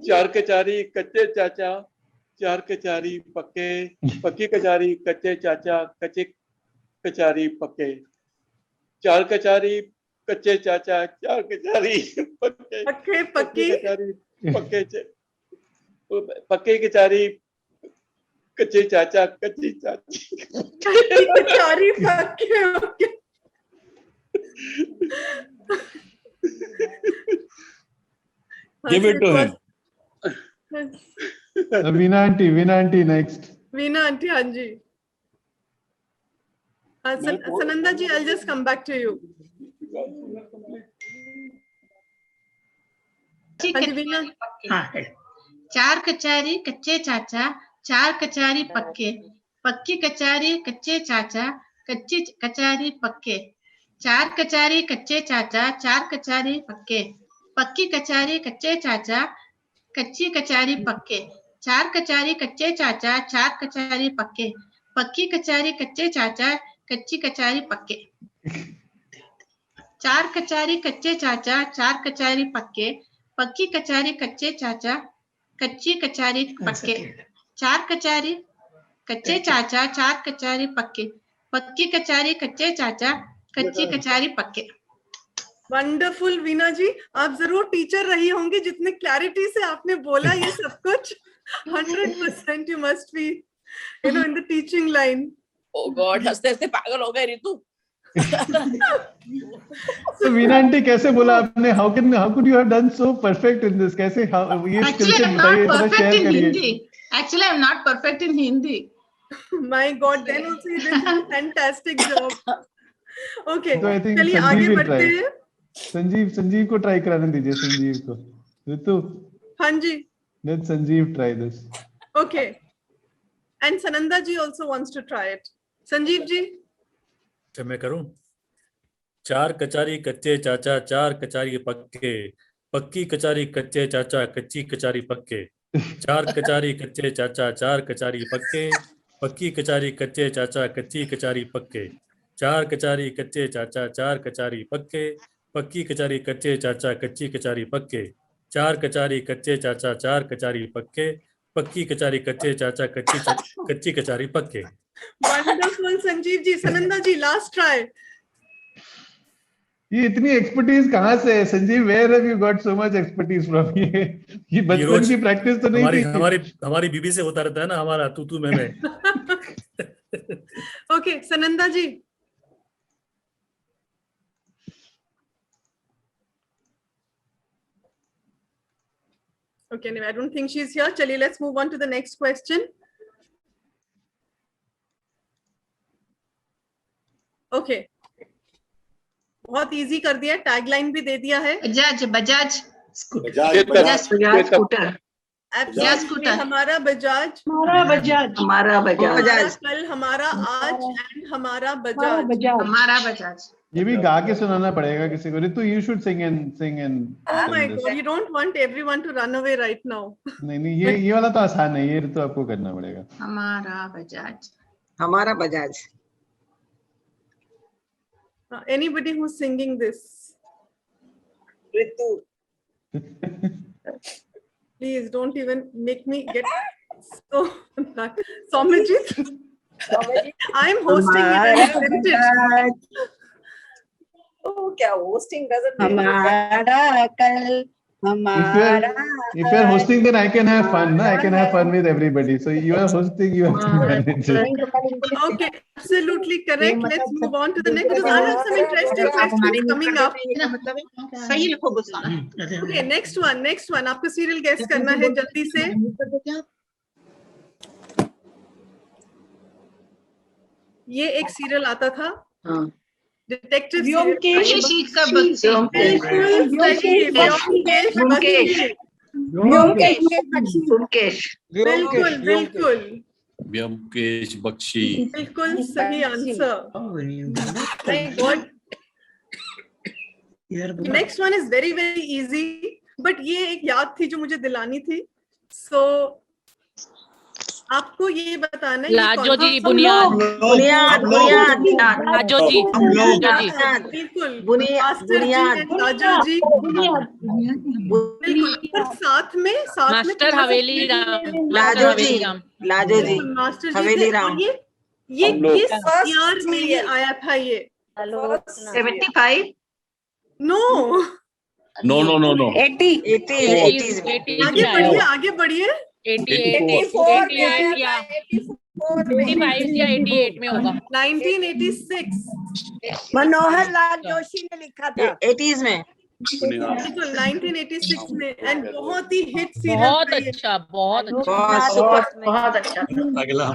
S: चार कचारी कच्चे चाचा, चार कचारी पक्की कचारी, कच्चे चाचा, कच्चे कचारी पक्के. चार कचारी कच्चे चाचा, चार कचारी पक्के कचारी पक्के कचारी, कच्चे चाचा, कच्ची चाची
A: कचारी पक्के.
C: Give it to him.
E: Veena aunty next.
A: Veena aunty, हाँ जी. Sananda ji, I'll just come back to you.
M: चार कचारी कच्चे चाचा, चार कचारी पक्की कचारी कच्चे चाचा, कच्ची कचारी पक्के. चार कचारी कच्चे चाचा, चार कचारी पक्की कचारी कच्चे चाचा, कच्ची कचारी पक्के. चार कचारी कच्चे चाचा, चार कचारी पक्की कचारी कच्चे चाचा, कच्ची कचारी पक्के. चार कचारी कच्चे चाचा, चार कचारी पक्की कचारी कच्चे चाचा, कच्ची कचारी पक्के. चार कचारी कच्चे चाचा, चार कचारी पक्की कचारी कच्चे चाचा, कच्ची कचारी पक्के.
A: वंडरफुल वीना जी, आप जरूर टीचर रही होंगी. जितने क्लैरिटी से आपने बोला ये सब कुछ, 100% you must be, in the teaching line.
I: Oh God, हंसते हंसते पागल हो गए रितु.
E: So वीना आंटी, कैसे बोला आपने? How could you have done so perfect in this? कैसे ये स्किल से बताइए, थोड़ा शेयर करिए.
M: Actually, I'm not perfect in Hindi.
A: My God, then also you did a fantastic job. Okay,
E: तो I think
A: चलिए आगे बढ़ते हैं.
E: संजीव को ट्राई कराने दीजिए. संजीव को. रितु.
A: हाँ जी.
E: Let Sanjeev try this.
A: Okay. And Sananda ji also wants to try it. Sanjeev ji.
N: अच्छा मैं करूं. चार कचारी कच्चे चाचा, चार कचारी पक्की कचारी कच्चे चाचा, कच्ची कचारी पक्के. चार कचारी कच्चे चाचा, चार कचारी पक्की कचारी कच्चे चाचा, कच्ची कचारी पक्के. चार कचारी कच्चे चाचा, चार कचारी पक्की कचारी कच्चे चाचा, कच्ची कचारी पक्के. चार कचारी कच्चे चाचा, चार कचारी पक्की कचारी कच्चे चाचा, कच्ची कचारी पक्के.
A: Wonderful, Sanjeev ji. Sananda ji, last try.
E: ये इतनी एक्सपर्टीज कहाँ से है Sanjeev? Where have you got so much expertise from? ये बचपन की प्रैक्टिस तो नहीं थी?
N: हमारी बीबी से होता रहता है ना, हमारा तू मैं.
A: Okay, Sananda ji. Okay, anyway, I don't think she's here. Chaliye, let's move on to the next question. Okay. बहुत इजी कर दिया, टैगलाइन भी दे दिया है.
M: बजाज
O: स्कूटर.
A: Absolutely. हमारा बजाज,
H: हमारा बजाज,
I: हमारा बजाज,
A: कल, हमारा आज एंड हमारा बजाज,
M: हमारा बजाज।
E: ये भी गा के सुनाना पड़ेगा किसी को। Ritu, you should sing and
A: Oh my God, you don't want everyone to run away right now.
E: नहीं, ये वाला तो आसान है, ये रितु आपको करना पड़ेगा।
M: हमारा बजाज,
I: हमारा Bajaj.
A: Anybody who's singing this?
B: Ritu.
A: Please don't even make me get so. Somajit, I'm hosting it.
B: Oh, क्या hosting doesn't mean
Q: हमारा कल, हमारा।
E: If you are hosting, then I can have fun. No? I can have fun with everybody. So you are hosting, you have to manage it.
A: Okay, absolutely correct. Let's move on to the next because I have some interesting questions coming up.
M: सही लिखो गुस्सा।
A: Okay, next one. आपको serial guess करना है जल्दी से। ये एक सीरियल आता था। डिटेक्टिव
M: व्योमकेश का बच्चा।
A: बिल्कुल
C: व्योमकेश बख्शी,
A: बिल्कुल सही answer. Next one is very very easy, but ये एक याद थी जो मुझे दिलानी थी। सो आपको ये बताना है
F: लाजो जी बुनियाद, लाजो जी,
A: बिल्कुल लाजो जी, बिल्कुल। पर साथ में
F: मास्टर हवेली राम,
I: लाजो जी
A: मास्टर
I: हवेली
A: जी।
I: राम।
A: ये किस ईयर में ये आया था? ये
I: 75?
C: No
I: 80s।
A: आगे बढ़िए
F: 85 या 88 में होगा।
A: 1986
B: मनोहर लाल जोशी ने लिखा था।
I: 80s में,
A: बिल्कुल 1986 में। एंड बहुत ही हिट सीरियल,
F: बहुत अच्छा, बहुत अच्छा।
C: अगला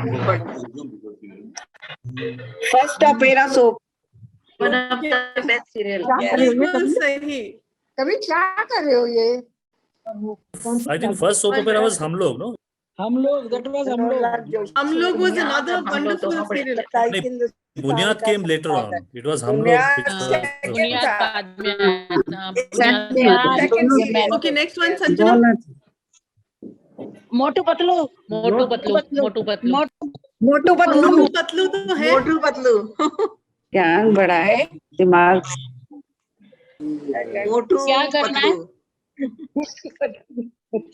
I: first opera soap,
F: one of the best serial.
A: बिल्कुल सही।
B: कभी क्या कर रहे हो ये?
N: I think first soap opera was हम लोग, no?
I: that was
A: हम लोग was another wonderful serial.
N: बुनियाद came later on. It was हम लोग.
F: बुनियाद बाद में आया।
A: Okay, next one Sanjana.
L: Motu Patlu
A: तो है।
I: मोटू पतलू
Q: ज्ञान बड़ा है, दिमाग।
I: मोटू
L: क्या करना है?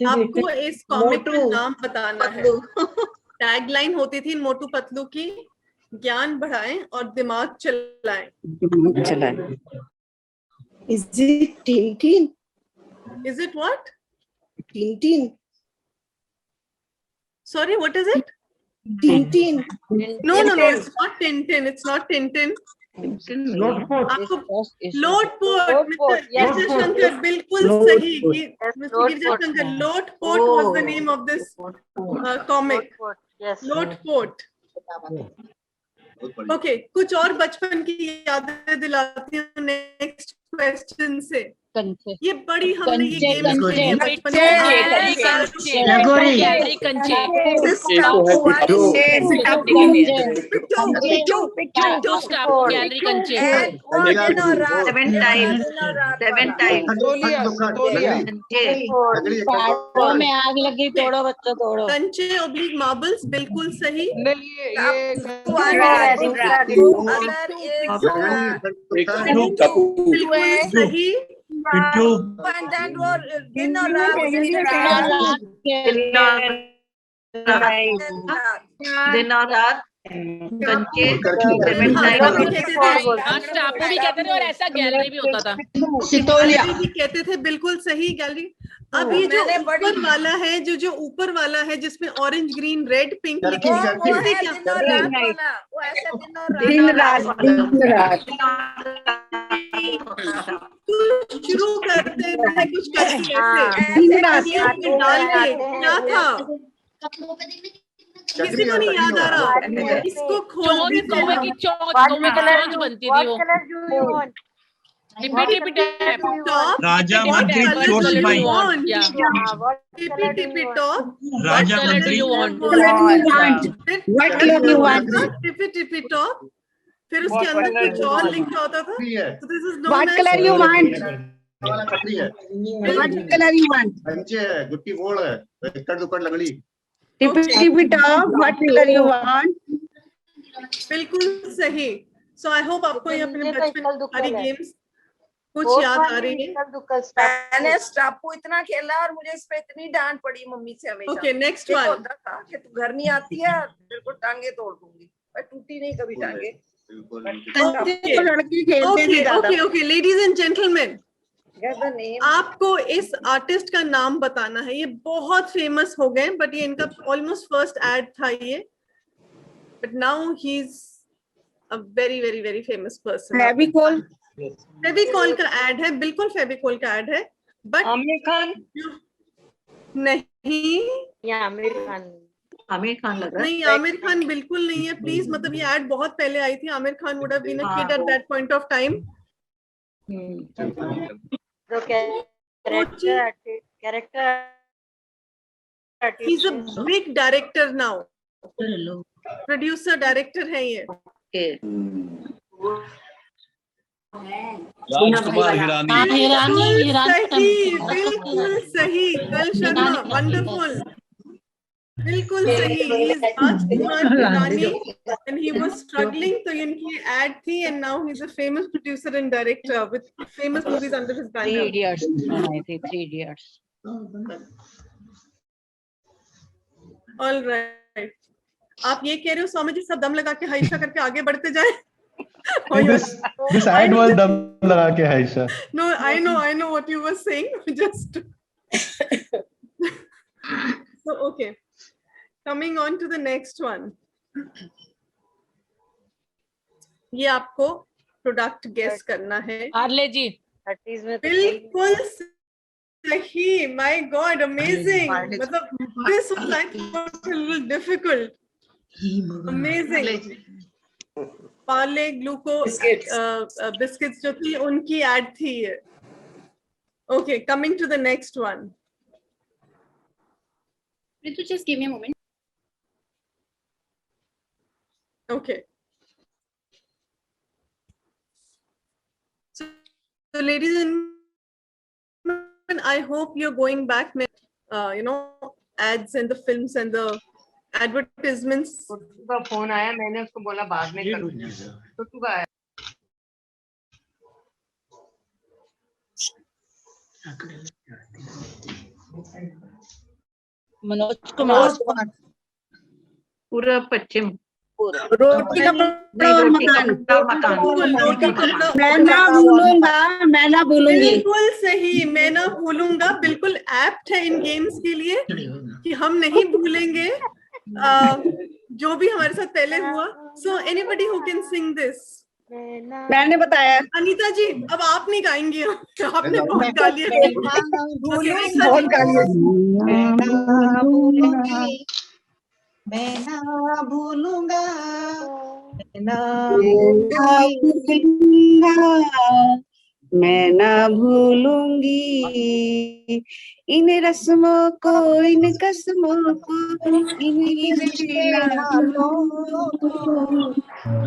A: आपको इस कॉमिक का नाम बताना है। टैगलाइन होती थी मोटू पतलू की, ज्ञान बढ़ाएं और दिमाग चलाएं।
Q: Is it Tintin?
A: Is it what?
Q: Tintin.
A: Sorry, what is it?
Q: Tintin.
A: No, it's not Tintin. It's not Tintin. Lotpot, Mr Shankar, बिल्कुल सही। Mr Girja Shankar, Lotpot was the name of this comic. Lotpot. Okay, कुछ और बचपन की यादें दिलाती हूँ नेक्स्ट क्वेश्चन से। ये बड़ी हमने ये गेम बचपन
L: में आग लगी, तोड़ो बच्चों तोड़ो।
A: कंचे ऑब्लिक मार्बल्स, बिल्कुल सही। बिल्कुल सही।
I: दिन और रात कंचे,
F: टापू भी कहते थे और ऐसा गैलरी भी होता था।
A: सितोलिया भी कहते थे, बिल्कुल सही गैलरी। अब ये जो ऊपर वाला है, जो ऊपर वाला है जिसमें ऑरेंज ग्रीन रेड पिंक लिखे हैं,
Q: दिन रात
A: शुरू करते हैं कुछ करके ऐसे डाल के। क्या था? किसी को नहीं याद आ रहा। इसको खोलते
F: कौवे की चोंच बनती थी वो। Tippy tippy tap.
A: Top.
T: Raja
A: What
T: Mandri
A: color
T: chose
A: do you
T: mine.
A: want?
F: Yeah.
A: Tippy tippy top.
T: Raja
F: What color do
T: Mandri.
F: you want?
Q: What color you want? What color you want?
A: Tippy tippy top. फिर उसके अंदर कुछ और लिखा होता था. So this is known
Q: What
A: as
Q: color you want?
O: वाला कपड़ी है
Q: What color you want?
O: पंचे है गुट्टी बोल है इकड़ दुकड़ लगड़ी
Q: Tippy tippy top. What color you want?
A: बिल्कुल सही. So I hope आपको ये अपने बचपन की सारी गेम्स कुछ याद आ रही है.
B: मैंने स्टापू इतना खेला और मुझे इस पे इतनी डांट पड़ी मम्मी से हमेशा.
A: Okay, next
B: ये
A: one.
B: होता था कि तू घर नहीं आती है तेरे को टांगे तोड़ दूंगी. मैं टूटी नहीं कभी टांगे.
A: Okay, ladies and gentlemen.
B: Get the name.
A: आपको इस आर्टिस्ट का नाम बताना है. ये बहुत फेमस हो गए बट ये इनका ऑलमोस्ट फर्स्ट एड था ये. But now he's a very very very famous person.
Q: Fevicol.
A: Fevicol का एड है. बिल्कुल फेविकॉल का एड है. बट
R: आमिर खान
A: नहीं.
R: या आमिर खान लग रहा है.
A: नहीं, आमिर खान बिल्कुल नहीं है. प्लीज, मतलब ये एड बहुत पहले आई थी. Aamir Khan would have been a kid at that point of time.
R: तो character
A: He's a big director now. Producer director है ये.
C: राजकुमार हिरानी.
A: बिल्कुल सही. कल शर्मा. वंडरफुल. बिल्कुल सही. He is Rajkumar Hirani and he was struggling तो इनकी ad थी and now he's a famous producer and director with famous movies under his banner.
L: 3 Idiots. Three Idiots.
A: All right. आप ये कह रहे हो स्वामी जी सब दम लगा के हाइशा करके आगे बढ़ते जाए.
E: This ad was dum लगा के हाइशा.
A: No, I know what you were saying. Just so okay. Coming on to the next one. ये आपको प्रोडक्ट गेस करना है.
F: पार्ले जी.
R: 30s में
A: बिल्कुल सही. My God, amazing. मतलब this was I thought a little difficult. Amazing. Parle ग्लूको biscuits जो थी उनकी एड थी ये. Okay, coming to the next one.
I: Just give me a moment.
A: Okay. So ladies and gentlemen, I hope you're going back, ads and the films and the advertisements.
R: उसका phone आया, मैंने उसको बोला बाद में करूँगी. तो तू आया.
L: मनोज कुमार.
R: पूरा पश्चिम.
Q: रोटी कपड़ा और मकान. मैं ना भूलूंगी.
A: बिल्कुल सही. मैं ना भूलूंगा बिल्कुल एप्ट है इन गेम्स के लिए कि हम नहीं भूलेंगे जो भी हमारे साथ पहले हुआ. So anybody who can sing this.
Q: मैंने बताया.
A: अनीता जी अब आप नहीं गाएंगी. आपने बहुत गा लिया.
Q: मैं ना भूलूंगा. मैं ना भूलूंगी इन रस्मों को, इन कसमों को,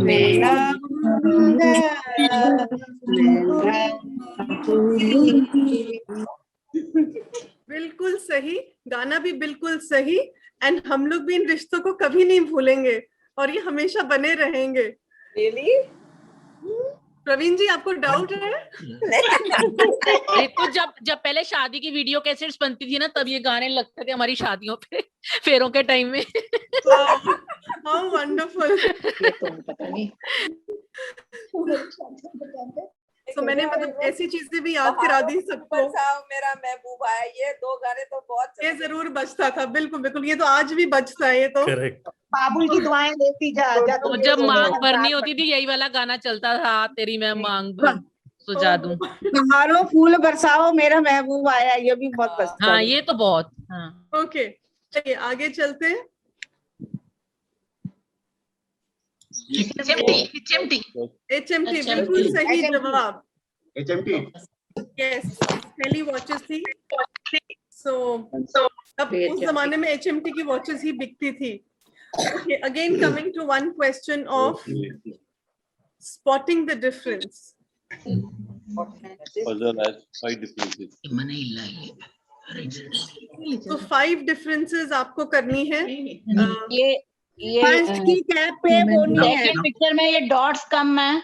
Q: मैं ना भूलूंगा.
A: बिल्कुल सही. गाना भी बिल्कुल सही. एंड हम लोग भी इन रिश्तों को कभी नहीं भूलेंगे और ये हमेशा बने रहेंगे.
B: Really?
A: प्रवीण जी आपको डाउट है?
F: देखो जब पहले शादी की वीडियो कैसेट्स बनती थी ना तब ये गाने लगते थे हमारी शादियों पे फेरों के टाइम में.
A: How wonderful.
Q: पता नहीं.
A: तो मैंने मतलब ऐसी चीजें भी याद करा दी सबको.
B: मेरा महबूब है. ये 2 गाने तो बहुत
A: ये जरूर बजता था. बिल्कुल बिल्कुल. ये तो आज भी बजता है. ये तो
Q: बाबुल की दुआएं लेती जा.
F: तो जब मांग भरनी होती थी यही वाला गाना चलता था. तेरी मैं मांग भर सुझा दूं.
Q: तुम्हारो फूल बरसाओ मेरा महबूब आया. ये भी बहुत बजता.
F: हाँ ये तो बहुत. हाँ
A: ओके चलिए आगे चलते हैं.
M: HMT.
A: HMT बिल्कुल सही जवाब.
T: HMT.
A: Yes, Pehli watches थी. So अब उस जमाने में HMT की watches ही बिकती थी. Okay, again coming to one question of spotting the difference.
C: Puzzle has 5 differences.
A: So 5 differences आपको करनी है.
L: ये
A: फर्स्ट की कैप पे वो नहीं है.
L: सेकंड पिक्चर में ये डॉट्स कम है.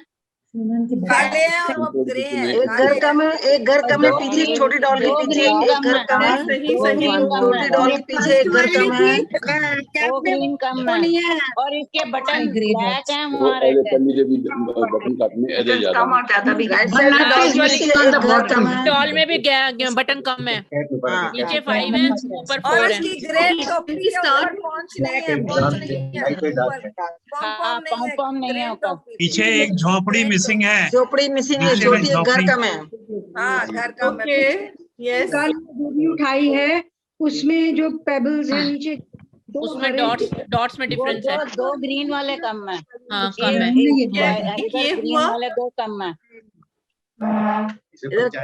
B: काले हैं और वो ग्रे हैं.
U: एक घर कम है, एक घर कम है पीछे, छोटी डॉल के पीछे एक घर कम है.
A: सही सही.
U: छोटी डॉल के पीछे एक घर कम है.
L: वो ग्रीन कम है और इसके बटन ब्लैक हैं हमारे.
C: बटन काटने ऐसे जा रहा
F: है. डॉल में भी बटन कम है. नीचे 5 है, ऊपर 4 है.
V: पीछे एक झोपड़ी मिसिंग है.
U: झोपड़ी मिसिंग है, छोटी एक घर कम है.
B: हाँ, घर कम है.
A: यस.
U: कल भी उठाई है, उसमें जो पेबल्स है नीचे,
F: उसमें डॉट्स में डिफरेंस है.
L: दो ग्रीन वाले कम है.
F: हाँ, कम है.
L: ये ग्रीन वाले 2 कम है.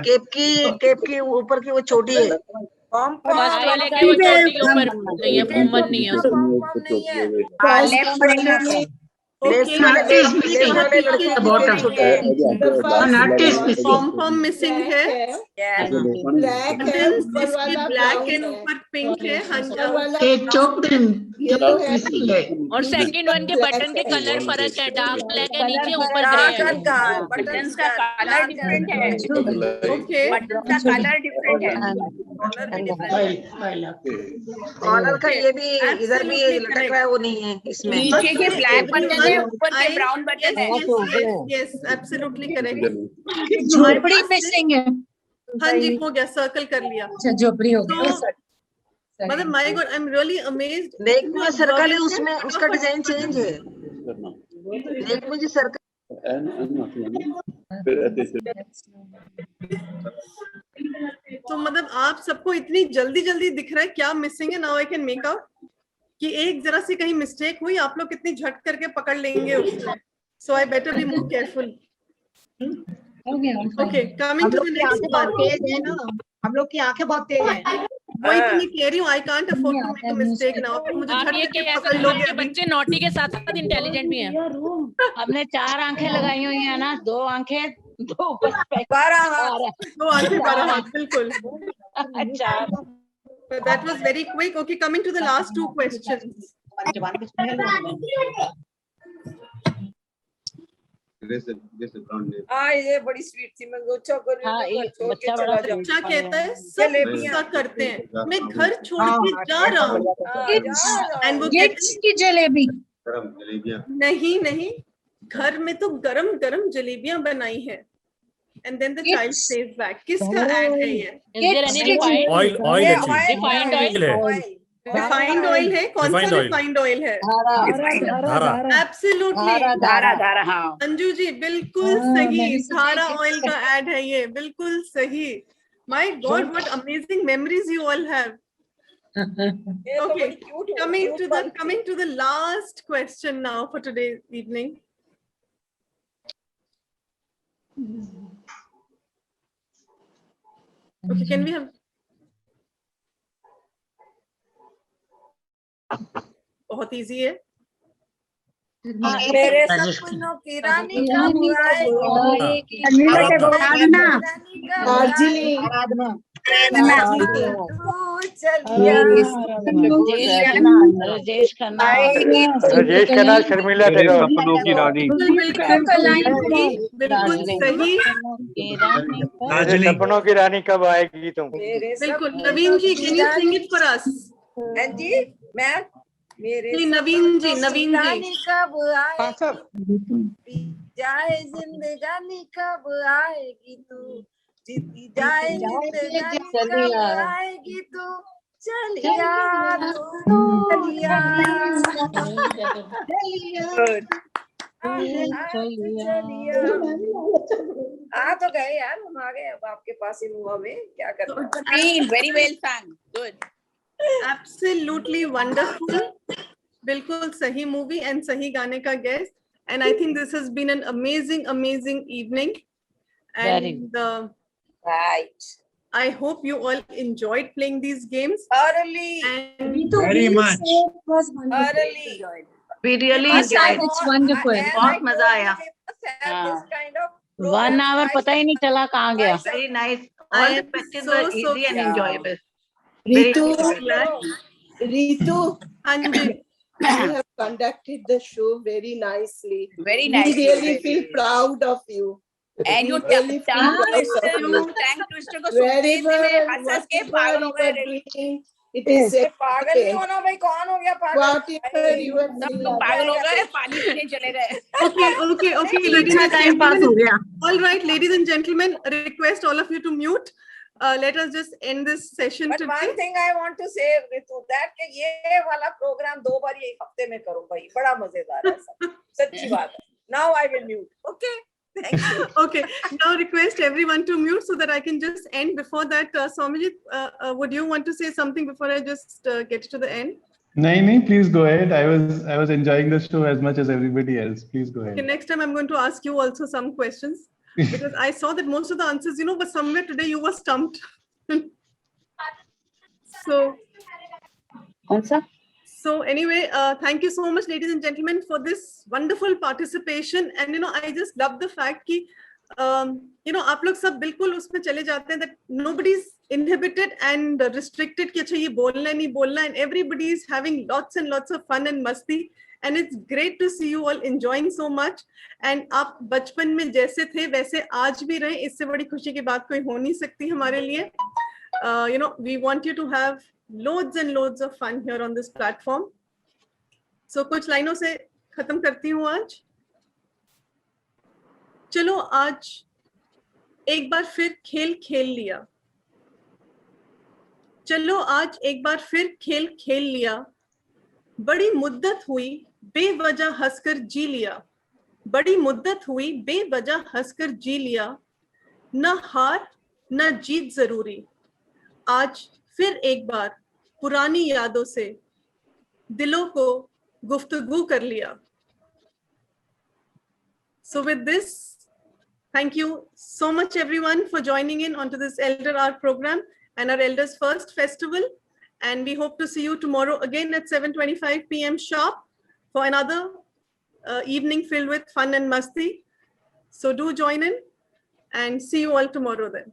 U: केप की ऊपर की वो छोटी है.
F: फर्स्ट वाले के वो छोटी ऊपर नहीं है, फॉर्मल नहीं है.
A: पॉम मिसिंग है. ब्लैक एंड ऊपर पिंक है.
F: और सेकंड वन के बटन के कलर फर्क है. डार्क ब्लैक है नीचे, ऊपर ग्रे है.
I: बटन का कलर डिफरेंट है.
A: ओके,
I: बटन का कलर डिफरेंट है.
U: कॉलर का ये भी इधर भी लटक रहा है, वो नहीं है इसमें.
I: नीचे के ब्लैक बटन है, ऊपर के ब्राउन बटन है.
A: Yes, absolutely correct.
U: झोपड़ी मिसिंग है.
A: हाँ जी, हो गया, सर्कल कर लिया.
U: अच्छा, झोपड़ी हो गया.
A: मतलब my God, I am really amazed.
U: Lake में सर्कल है, उसमें उसका डिजाइन चेंज है. लेक में जो सर्कल
A: तो मतलब आप सबको इतनी जल्दी जल्दी दिख रहा है क्या मिसिंग है. Now I can make out कि एक जरा सी कहीं मिस्टेक हुई, आप लोग कितनी झट करके पकड़ लेंगे उसमें. So I better be more careful. Okay, coming to the next one.
U: हम लोग की आंखें बहुत तेज हैं.
A: वही तो मैं कह रही हूँ, I can't afford to make a mistake now. मुझे झट करके पकड़ लोगे.
F: बच्चे नोटी के साथ साथ इंटेलिजेंट भी हैं.
L: हमने 4 आंखें लगाई हुई है ना, 2 आंखें 2 ऊपर
B: 12
A: 2 आंखें 12 हाथ. बिल्कुल.
L: अच्छा,
A: that was very quick. Okay, coming to the last 2 questions.
B: ये बड़ी स्वीट थी. मैं छोड़ के चला जाऊं.
A: बच्चा कहता है सब गुस्सा करते हैं, मैं घर छोड़ के जा रहा हूँ. एंड वो
U: की जलेबी
A: नहीं, घर में तो गरम गरम जलेबियां बनाई है. And then the child says back, किसका ऐड है ये?
F: Is there any refined oil?
A: Refined oil है. कौन सा refined oil है? Absolutely.
I: धारा. हाँ,
A: अंजू जी बिल्कुल सही. धारा ऑयल का ऐड है ये. बिल्कुल सही. My God, what amazing memories you all have. Okay, coming to the last question now for today's evening. Okay, can we have? बहुत इजी है.
B: मेरे सपनों की रानी कब आएगी?
L: राजेश खन्ना,
J: शर्मिला सपनों की रानी.
A: बिल्कुल सही.
J: सपनों की रानी कब आएगी तुम?
A: बिल्कुल. नवीन जी, can you sing it for us?
B: जी, मैं मेरे
A: नवीन जी
B: कब आएगी? जाए जिंदगानी कब आएगी तू? जीती जाए जिंदगानी कब आएगी तू? चलिया आ तो गए यार, हम आ गए अब आपके पास ही मुआ में. क्या करना.
I: Very well sang. Good.
A: Absolutely wonderful. बिल्कुल सही मूवी एंड सही गाने का guest. And I think this has been an amazing evening. And
B: right.
A: I hope you all enjoyed playing these games.
B: Thoroughly.
A: And
V: Very much.
B: Thoroughly.
U: We really enjoyed.
L: It's wonderful.
U: बहुत मजा आया.
B: This kind of
L: 1 hour पता ही नहीं चला कहाँ गया.
U: Very nice.
A: I
U: All the
A: am
U: questions
A: so,
U: were
A: so
U: easy and
A: glad.
U: enjoyable.
G: Ritu,
A: Anji,
G: you have conducted the show very nicely.
I: Very
G: We
I: nicely.
G: really feel proud of you.
I: And you
G: really feel
I: tongue
G: proud
I: twister,
G: of you.
I: tongue twister को सुनते ही मैं हंस के पागल हो गए really.
G: It is a
B: पागल नहीं होना भाई, कौन हो गया पागल?
G: whatever you are
I: सब लोग पागल हो गए, पानी पीने चले गए.
A: Okay, ladies and gentlemen. All right, ladies and gentlemen, request all of you to mute. Let us just end this session
B: But
A: today.
B: one thing I want to say, Ritu, that कि ये वाला program 2 बार एक हफ्ते में करो भाई, बड़ा मजेदार है सब, सच्ची बात है. Now I will mute. Okay. Thank you.
A: Okay, now request everyone to mute so that I can just end. Before that, Swamiji, would you want to say something before I just get to the end?
E: No, please go ahead. I was enjoying the show as much as everybody else. Please go ahead.
A: Okay, next time I'm going to ask you also some questions because I saw that most of the answers, but somewhere today you were stumped. So anyway, thank you so much, ladies and gentlemen, for this wonderful participation. And I just love the fact कि आप लोग सब बिल्कुल उसमें चले जाते हैं that nobody is inhibited and restricted कि अच्छा ये बोलना है नहीं बोलना, and everybody is having lots and lots of fun and masti. And it's great to see you all enjoying so much. And आप बचपन में जैसे थे वैसे आज भी रहे, इससे बड़ी खुशी की बात कोई हो नहीं सकती हमारे लिए. We want you to have loads and loads of fun here on this platform. So कुछ लाइनों से खत्म करती हूँ आज. चलो आज एक बार फिर खेल खेल लिया. चलो आज एक बार फिर खेल खेल लिया. बड़ी मुद्दत हुई बेवजह हंसकर जी लिया. बड़ी मुद्दत हुई बेवजह हंसकर जी लिया. न हार न जीत जरूरी. आज फिर एक बार पुरानी यादों से दिलों को गुफ्तगू कर लिया. So with this, thank you so much everyone for joining in onto this Elder Hour program and our Elders First Festival. And we hope to see you tomorrow again at 7:25 p.m. sharp for another evening filled with fun and masti. So do join in and see you all tomorrow then.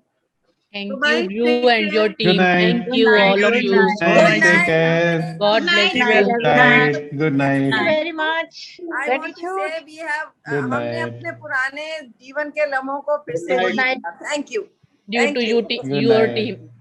F: Thank you and your team.
E: Good night.
F: Thank you all of you.
E: Take care.
F: God bless you.
E: Good night. Good night.
B: Thank you very much. I want to say we have हमने अपने पुराने जीवन के लम्हों को फिर से. Thank you.
F: Due to your team.